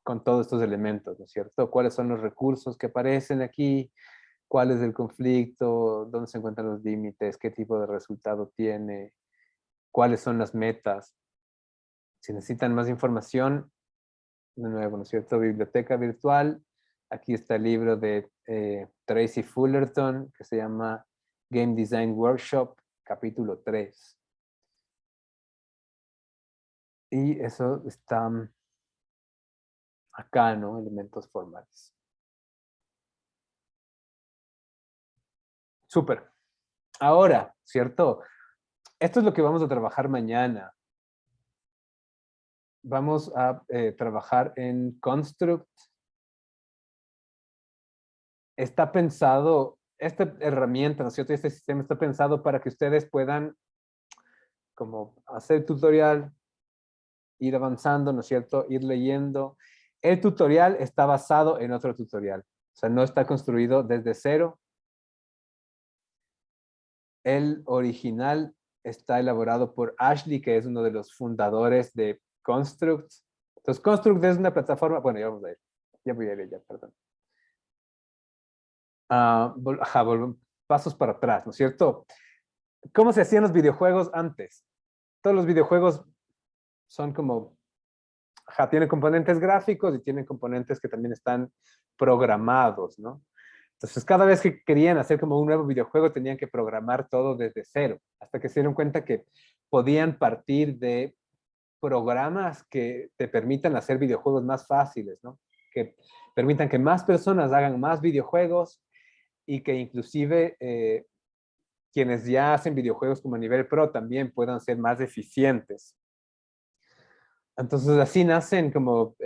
con todos estos elementos, ¿no es cierto? ¿Cuáles son los recursos que aparecen aquí? ¿Cuál es el conflicto? ¿Dónde se encuentran los límites? ¿Qué tipo de resultado tiene? ¿Cuáles son las metas? Si necesitan más información, de nuevo, ¿no es cierto? Biblioteca virtual. Aquí está el libro de Tracy Fullerton que se llama Game Design Workshop, capítulo 3. Y eso está acá, ¿no? Elementos formales. Súper. Ahora, ¿cierto? Esto es lo que vamos a trabajar mañana. Vamos a trabajar en Construct. Está pensado, esta herramienta, ¿no es cierto? Este sistema está pensado para que ustedes puedan como hacer tutorial, ir avanzando, ¿no es cierto? Ir leyendo. El tutorial está basado en otro tutorial. O sea, no está construido desde cero. El original está elaborado por Ashley, que es uno de los fundadores de Construct. Entonces, Construct es una plataforma, bueno, ya vamos a ir. Ya voy a ir, ya, perdón. Pasos para atrás, ¿no es cierto? ¿cómo se hacían los videojuegos antes? Todos los videojuegos son como, tienen componentes gráficos y tienen componentes que también están programados, ¿no? Entonces, cada vez que querían hacer como un nuevo videojuego, tenían que programar todo desde cero, hasta que se dieron cuenta que podían partir de programas que te permitan hacer videojuegos más fáciles, ¿no? Que permitan que más personas hagan más videojuegos y que inclusive quienes ya hacen videojuegos como a nivel pro también puedan ser más eficientes. Entonces así nacen como,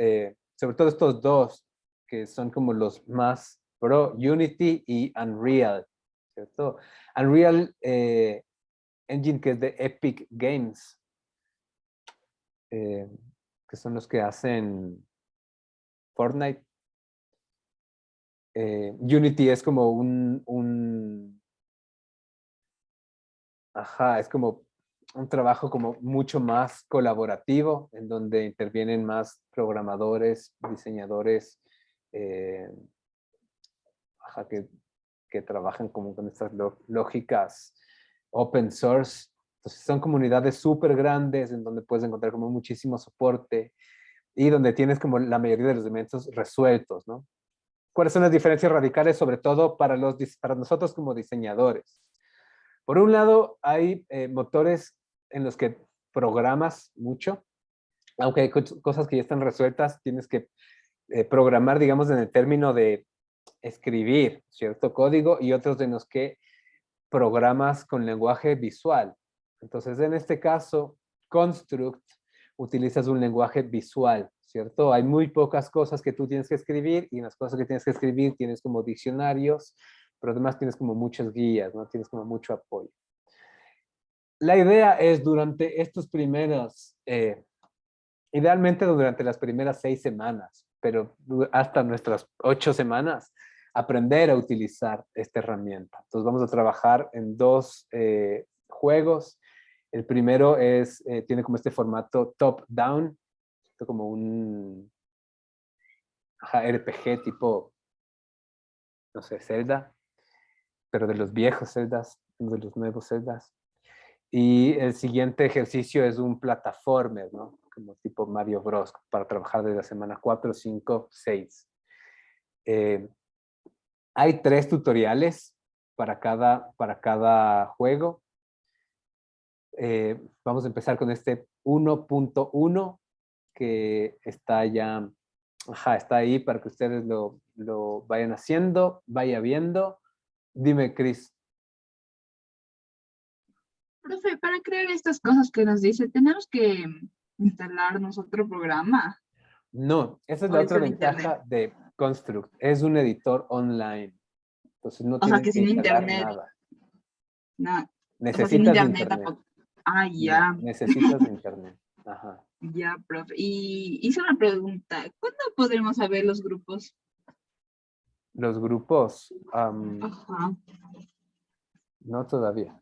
sobre todo estos dos, que son como los más pro, Unity y Unreal, ¿cierto? Unreal Engine, que es de Epic Games, que son los que hacen Fortnite. Unity es como es como un trabajo como mucho más colaborativo, en donde intervienen más programadores, diseñadores, eh, que trabajan como con estas lógicas open source. Entonces son comunidades súper grandes en donde puedes encontrar como muchísimo soporte y donde tienes como la mayoría de los elementos resueltos, ¿no? ¿Cuáles son las diferencias radicales, sobre todo para nosotros como diseñadores? Por un lado, hay motores en los que programas mucho, aunque hay cosas que ya están resueltas, tienes que programar, digamos, en el término de escribir cierto código, y otros en los que programas con lenguaje visual. Entonces, en este caso, Construct utilizas un lenguaje visual, ¿cierto? Hay muy pocas cosas que tú tienes que escribir, y en las cosas que tienes que escribir tienes como diccionarios, pero además tienes como muchas guías, ¿no? Tienes como mucho apoyo. La idea es durante estos primeros, idealmente durante las primeras 6 semanas, pero hasta nuestras 8 semanas, aprender a utilizar esta herramienta. Entonces vamos a trabajar en 2 juegos. El primero tiene como este formato top-down, como un RPG tipo, no sé, Zelda, pero de los viejos Zeldas, de los nuevos Zeldas. Y el siguiente ejercicio es un plataformer, ¿no? Como tipo Mario Bros. Para trabajar desde la semana 4, 5, 6. Hay 3 tutoriales para cada juego. Vamos a empezar con este 1.1 que está ya, está ahí para que ustedes lo vayan haciendo, vaya viendo. Dime, Chris. Profe, para crear estas cosas que nos dice, tenemos que instalarnos otro programa. No, esa es ¿O la es otra en internet? ventaja de Construct. Es un editor online. Entonces no O sea, tienen que que sin instalar internet, nada. no, o sea, sin Necesitas internet internet. tampoco. Ah, No, ya, necesitas internet. Ajá. ya, profe. Y hice una pregunta, ¿cuándo podremos saber los grupos? Los grupos, Ajá, no todavía.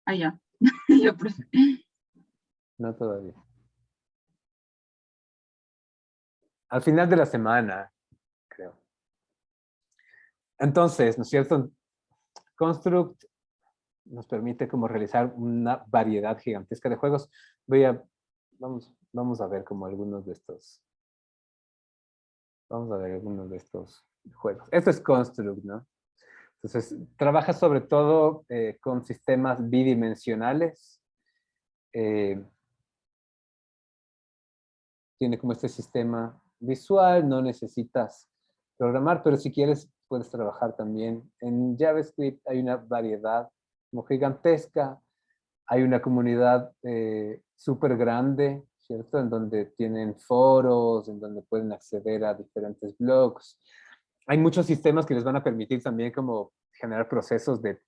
ah, ya, ya, profe. No todavía. Al final de la semana, creo. Entonces, ¿no es cierto? Construct nos permite como realizar una variedad gigantesca de juegos. Vamos a ver como algunos de estos. Vamos a ver algunos de estos juegos. Esto es Construct, ¿no? Entonces, trabaja sobre todo con sistemas bidimensionales. Tiene como este sistema visual, no necesitas programar, pero si quieres puedes trabajar también en JavaScript. Hay una variedad como gigantesca, hay una comunidad súper grande, ¿cierto? En donde tienen foros, en donde pueden acceder a diferentes blogs. Hay muchos sistemas que les van a permitir también como generar procesos de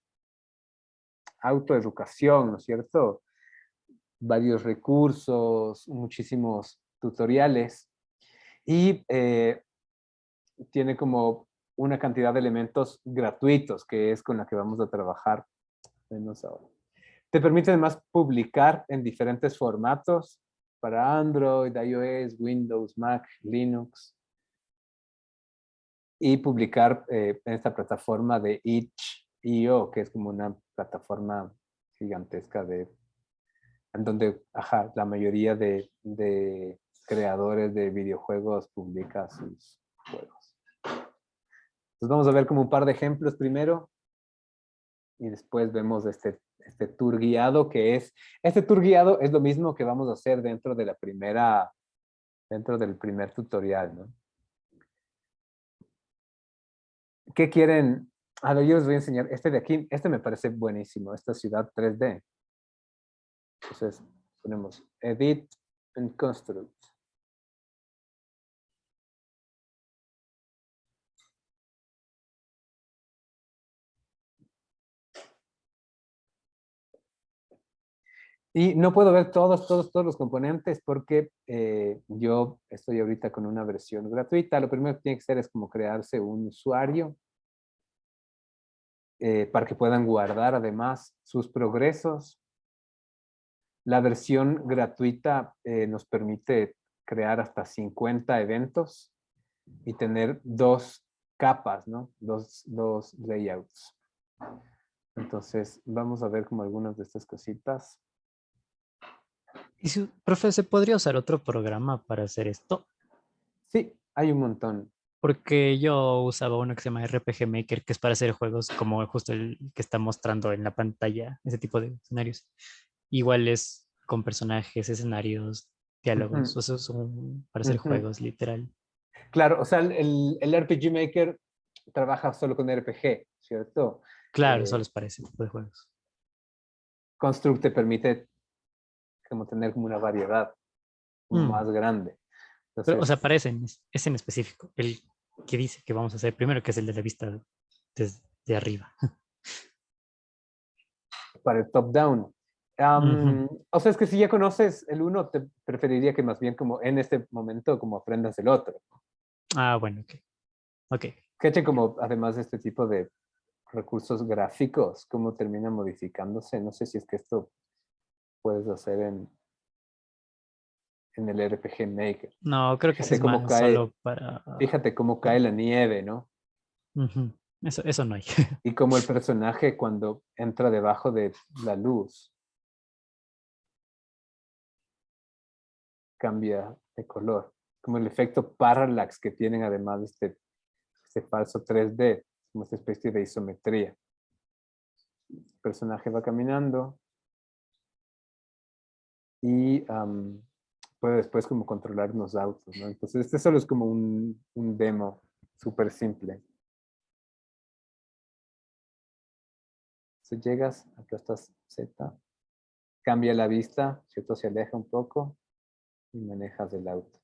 autoeducación, ¿no es cierto? Varios recursos, muchísimos tutoriales, y tiene como una cantidad de elementos gratuitos que es con la que vamos a trabajar menos ahora. Te permite además publicar en diferentes formatos para Android, iOS, Windows, Mac, Linux, y publicar en esta plataforma de itch.io, que es como una plataforma gigantesca en donde, la mayoría de creadores de videojuegos publica sus juegos. Entonces vamos a ver como un par de ejemplos primero y después vemos este tour guiado este tour guiado es lo mismo que vamos a hacer dentro del primer tutorial, ¿no? ¿Qué quieren? A ver, yo les voy a enseñar este de aquí. Este me parece buenísimo, esta ciudad 3D. Entonces, ponemos Edit and Construct. Y no puedo ver todos los componentes porque yo estoy ahorita con una versión gratuita. Lo primero que tiene que hacer es como crearse un usuario para que puedan guardar además sus progresos. La versión gratuita nos permite crear hasta 50 eventos y tener 2 capas, ¿no? Dos layouts. Entonces, vamos a ver como algunas de estas cositas. Y profe, ¿se podría usar otro programa para hacer esto? Sí, hay un montón. Porque yo usaba uno que se llama RPG Maker, que es para hacer juegos como justo el que está mostrando en la pantalla, ese tipo de escenarios. Igual es con personajes, escenarios, diálogos, Ujú, o sea, para hacer ujú. juegos, literal. Claro, o sea, el RPG Maker trabaja solo con RPG, ¿cierto? Claro, solo es para ese tipo de juegos. Construct te permite como tener como una variedad Mm, más grande. Pero, o Entonces, sea, para ese, ese en específico, el que dice que vamos a hacer primero, que es el de la vista desde arriba. para el top-down. Ujú. O sea, es que si ya conoces el uno, te preferiría que más bien como en este momento como aprendas el otro. Ah, bueno, ok. Ok. Caché como además de este tipo de recursos gráficos, cómo termina modificándose. No sé si es que esto puedes hacer en el RPG Maker. No, creo que ese Fíjate es cómo más cae, solo para... fíjate cómo cae la nieve, ¿no? Ujú. Eso no hay. Y cómo el personaje cuando entra debajo de la luz cambia de color. Como el efecto parallax que tienen además este falso 3D, como esta especie de isometría. El personaje va caminando y puede después como controlar unos autos, ¿no? Entonces este solo es como un demo súper simple. Si llegas, aplastas Z, cambia la vista, ¿cierto? Se aleja un poco y manejas el auto.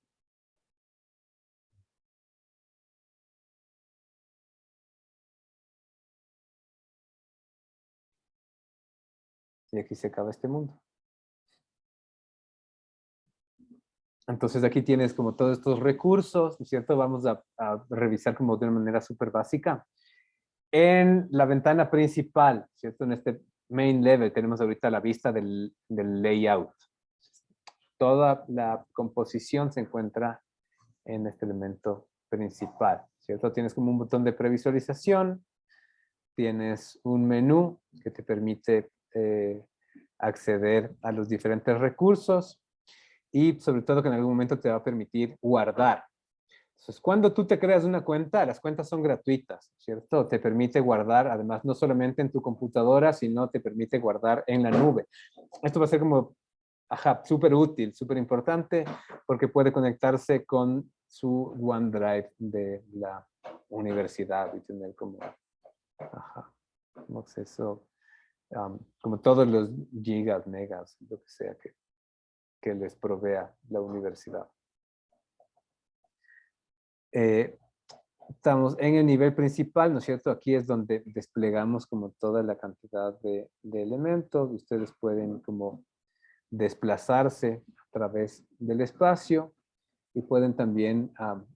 Y aquí se acaba este mundo. Entonces aquí tienes como todos estos recursos, ¿no es cierto? Vamos a revisar como de una manera súper básica. En la ventana principal, ¿cierto? En este main level tenemos ahorita la vista del layout. Toda la composición se encuentra en este elemento principal, ¿cierto? Tienes como un botón de previsualización, tienes un menú que te permite acceder a los diferentes recursos y sobre todo que en algún momento te va a permitir guardar. Entonces, cuando tú te creas una cuenta, las cuentas son gratuitas, ¿cierto? Te permite guardar, además, no solamente en tu computadora, sino te permite guardar en la nube. Esto va a ser como, súper útil, súper importante, porque puede conectarse con su OneDrive de la universidad y tener como, como acceso, como todos los gigas, megas, lo que sea que les provea la universidad. Estamos en el nivel principal, ¿no es cierto? Aquí es donde desplegamos como toda la cantidad de elementos. Ustedes pueden como desplazarse a través del espacio y pueden también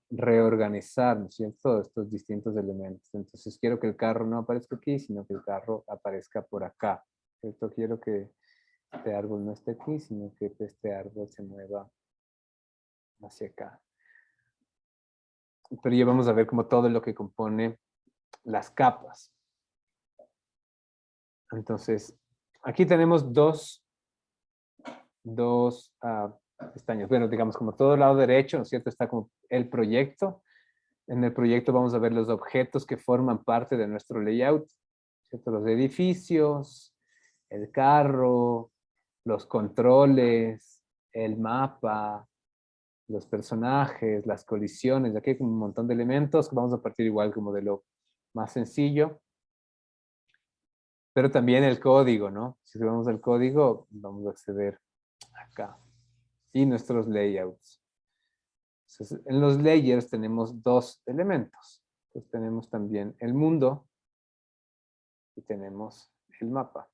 reorganizar, ¿no es cierto?, estos distintos elementos. Entonces quiero que el carro no aparezca aquí, sino que el carro aparezca por acá, ¿cierto? Quiero que este árbol no esté aquí, sino que este árbol se mueva hacia acá. Pero ya vamos a ver como todo lo que compone las capas. Entonces, aquí tenemos dos pestañas. Bueno, digamos, como todo el lado derecho, ¿no es cierto? Está como el proyecto. En el proyecto vamos a ver los objetos que forman parte de nuestro layout, ¿cierto? Los edificios, el carro, los controles, el mapa, los personajes, las colisiones. Aquí hay como un montón de elementos que vamos a partir igual como de lo más sencillo. Pero también el código, ¿no? Si vamos al código, vamos a acceder acá. Y nuestros layouts. Entonces, en los layers tenemos dos elementos. Entonces tenemos también el mundo y tenemos el mapa.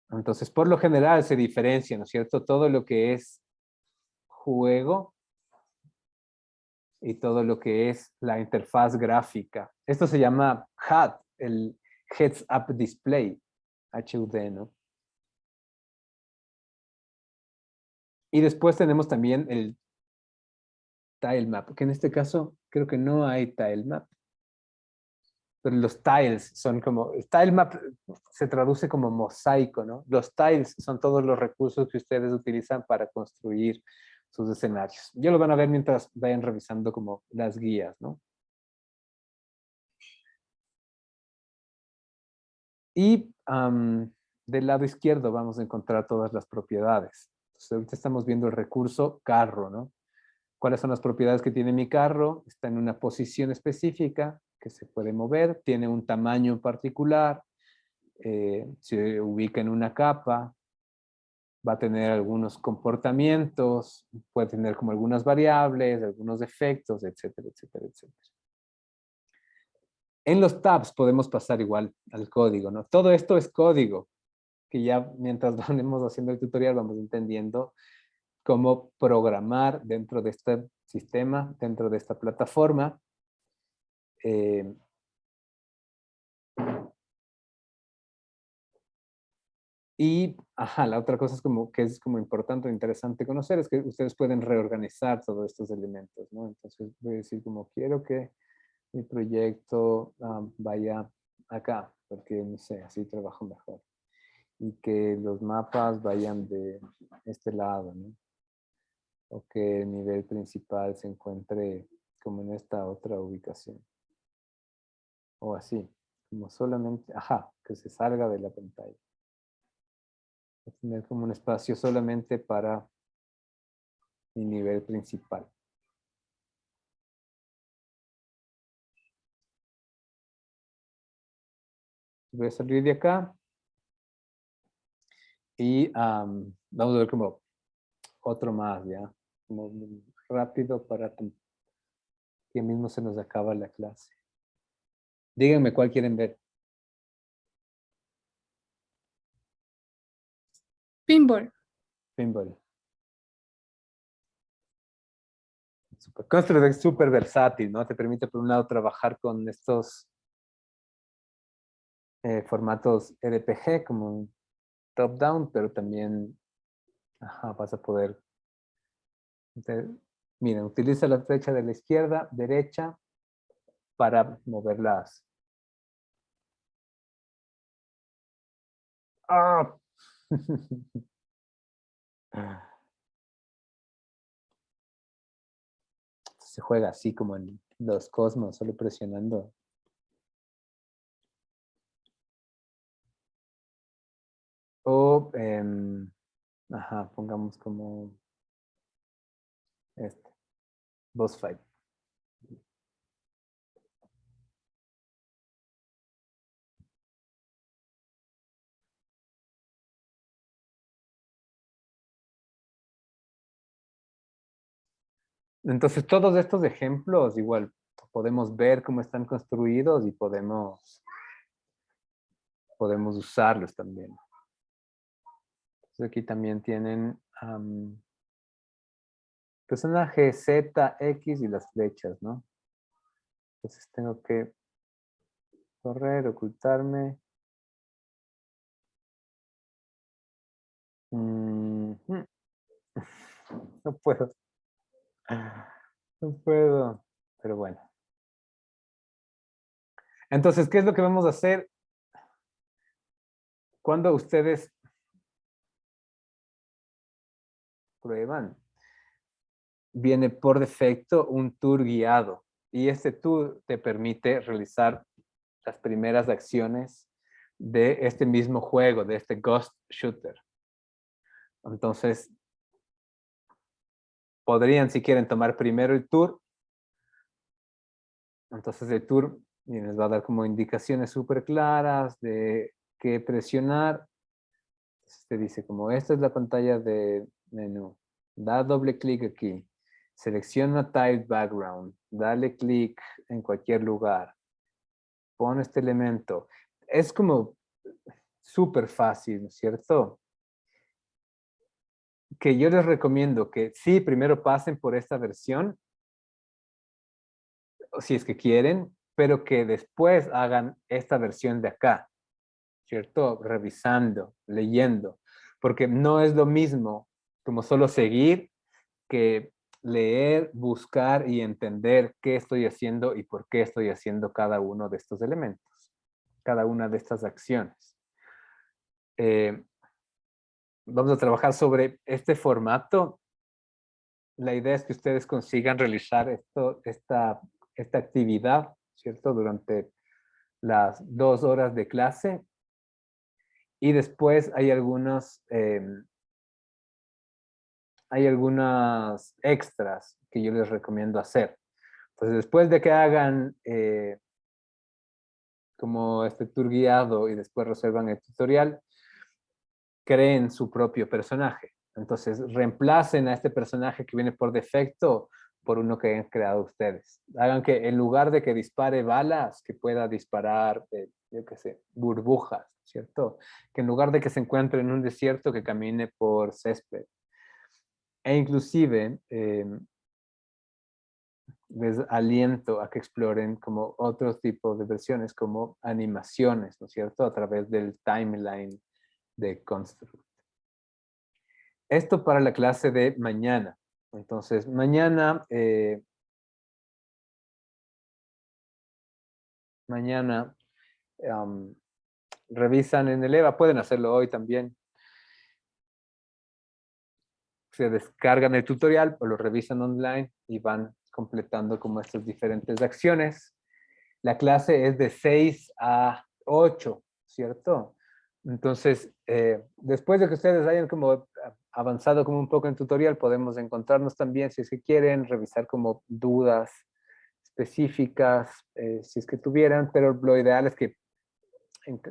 Entonces, por lo general se diferencia, ¿no es cierto? Todo lo que es juego y todo lo que es la interfaz gráfica. Esto se llama HUD, el Heads Up Display, HUD, ¿no? Y después tenemos también el tilemap, que en este caso creo que no hay tilemap. Pero los tiles son como, el tilemap se traduce como mosaico, ¿no? Los tiles son todos los recursos que ustedes utilizan para construir sus escenarios. Ya lo van a ver mientras vayan revisando como las guías, ¿no? Y del lado izquierdo vamos a encontrar todas las propiedades. Entonces, ahorita estamos viendo el recurso carro, ¿no? ¿Cuáles son las propiedades que tiene mi carro? Está en una posición específica que se puede mover, tiene un tamaño particular, se ubica en una capa, va a tener algunos comportamientos, puede tener como algunas variables, algunos efectos, etcétera, etcétera, etcétera. En los tabs podemos pasar igual al código, ¿no? Todo esto es código, que ya mientras vamos haciendo el tutorial vamos entendiendo cómo programar dentro de este sistema, dentro de esta plataforma. Y, la otra cosa es como que es como importante o interesante conocer es que ustedes pueden reorganizar todos estos elementos, ¿no? Entonces voy a decir como quiero que mi proyecto vaya acá, porque no sé, así trabajo mejor. Y que los mapas vayan de este lado, ¿no? O que el nivel principal se encuentre como en esta otra ubicación. O así, como solamente, que se salga de la pantalla. Tener como un espacio solamente para mi nivel principal. Voy a salir de acá y vamos a ver como otro más, ¿ya? Como rápido para que mismo se nos acaba la clase. Díganme cuál quieren ver. Pinball. Pinball. Construct es súper versátil, ¿no? Te permite, por un lado, trabajar con estos formatos RPG como top-down, pero también vas a poder... Miren, utiliza la flecha de la izquierda, derecha, para moverlas. ¡Ah! Se juega así como en los cosmos, solo presionando. O, pongamos como este, boss fight. Entonces, todos estos ejemplos, igual, podemos ver cómo están construidos y podemos usarlos también. Entonces, aquí también tienen personaje Z, X y las flechas, ¿no? Entonces, tengo que correr, ocultarme. No puedo. No puedo. Pero bueno. Entonces, ¿qué es lo que vamos a hacer cuando ustedes prueban? Viene por defecto un tour guiado y este tour te permite realizar las primeras acciones de este mismo juego, de este Ghost Shooter. Entonces, podrían, si quieren, tomar primero el tour. Entonces el tour les va a dar como indicaciones súper claras de qué presionar. Entonces te dice como, esta es la pantalla de menú. Da doble clic aquí. Selecciona Tile Background. Dale clic en cualquier lugar. Pon este elemento. Es como súper fácil, ¿no es cierto? Que yo les recomiendo que sí, primero pasen por esta versión, si es que quieren, pero que después hagan esta versión de acá, ¿cierto? Revisando, leyendo, porque no es lo mismo como solo seguir que leer, buscar y entender qué estoy haciendo y por qué estoy haciendo cada uno de estos elementos, cada una de estas acciones. Vamos a trabajar sobre este formato. La idea es que ustedes consigan realizar esta actividad, ¿cierto? Durante las 2 horas de clase. Y después hay algunas extras que yo les recomiendo hacer. Entonces, después de que hagan como este tour guiado y después resuelvan el tutorial, creen su propio personaje. Entonces, reemplacen a este personaje que viene por defecto por uno que hayan creado ustedes. Hagan que en lugar de que dispare balas, que pueda disparar, yo qué sé, burbujas, ¿cierto? Que en lugar de que se encuentre en un desierto, que camine por césped. E inclusive, les aliento a que exploren como otros tipos de versiones, como animaciones, ¿no es cierto? A través del timeline de Construct. Esto para la clase de mañana. Entonces, mañana revisan en el EVA, pueden hacerlo hoy también. Se descargan el tutorial o lo revisan online y van completando como estas diferentes acciones. La clase es de 6 a 8, ¿cierto? Entonces, después de que ustedes hayan como avanzado como un poco en tutorial, podemos encontrarnos también, si es que quieren, revisar como dudas específicas, si es que tuvieran, pero lo ideal es que,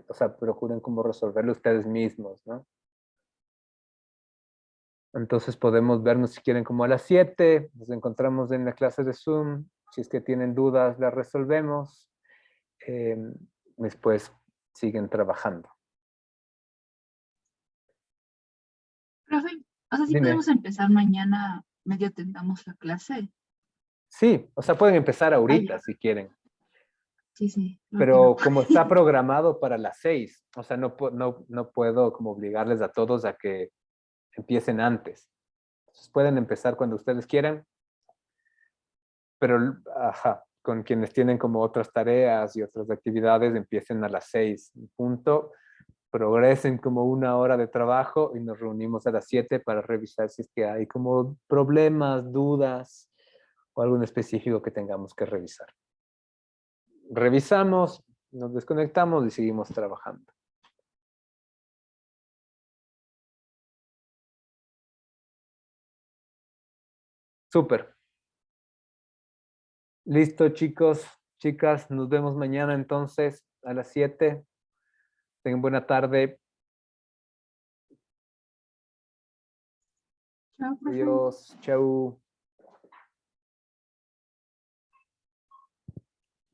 o sea, procuren como resolverlo ustedes mismos, ¿no? Entonces podemos vernos si quieren como a las 7, nos encontramos en la clase de Zoom, si es que tienen dudas las resolvemos, después siguen trabajando. Profe, o sea, sí Dime. podemos empezar mañana, medio tengamos la clase. Sí, o sea, pueden empezar ahorita ya. si quieren, Sí, sí. lo pero quiero. como está programado para las 6, o sea, no puedo como obligarles a todos a que empiecen antes. Entonces pueden empezar cuando ustedes quieran, pero ajá, con quienes tienen como otras tareas y otras actividades, empiecen a las 6, punto, progresen como 1 hora de trabajo y nos reunimos a las 7 para revisar si es que hay como problemas, dudas o algo en específico que tengamos que revisar. Revisamos, nos desconectamos y seguimos trabajando. Súper. Listo, chicos, chicas, nos vemos mañana entonces a las 7. Tengan buena tarde. Chao, profe. Adiós. Chau.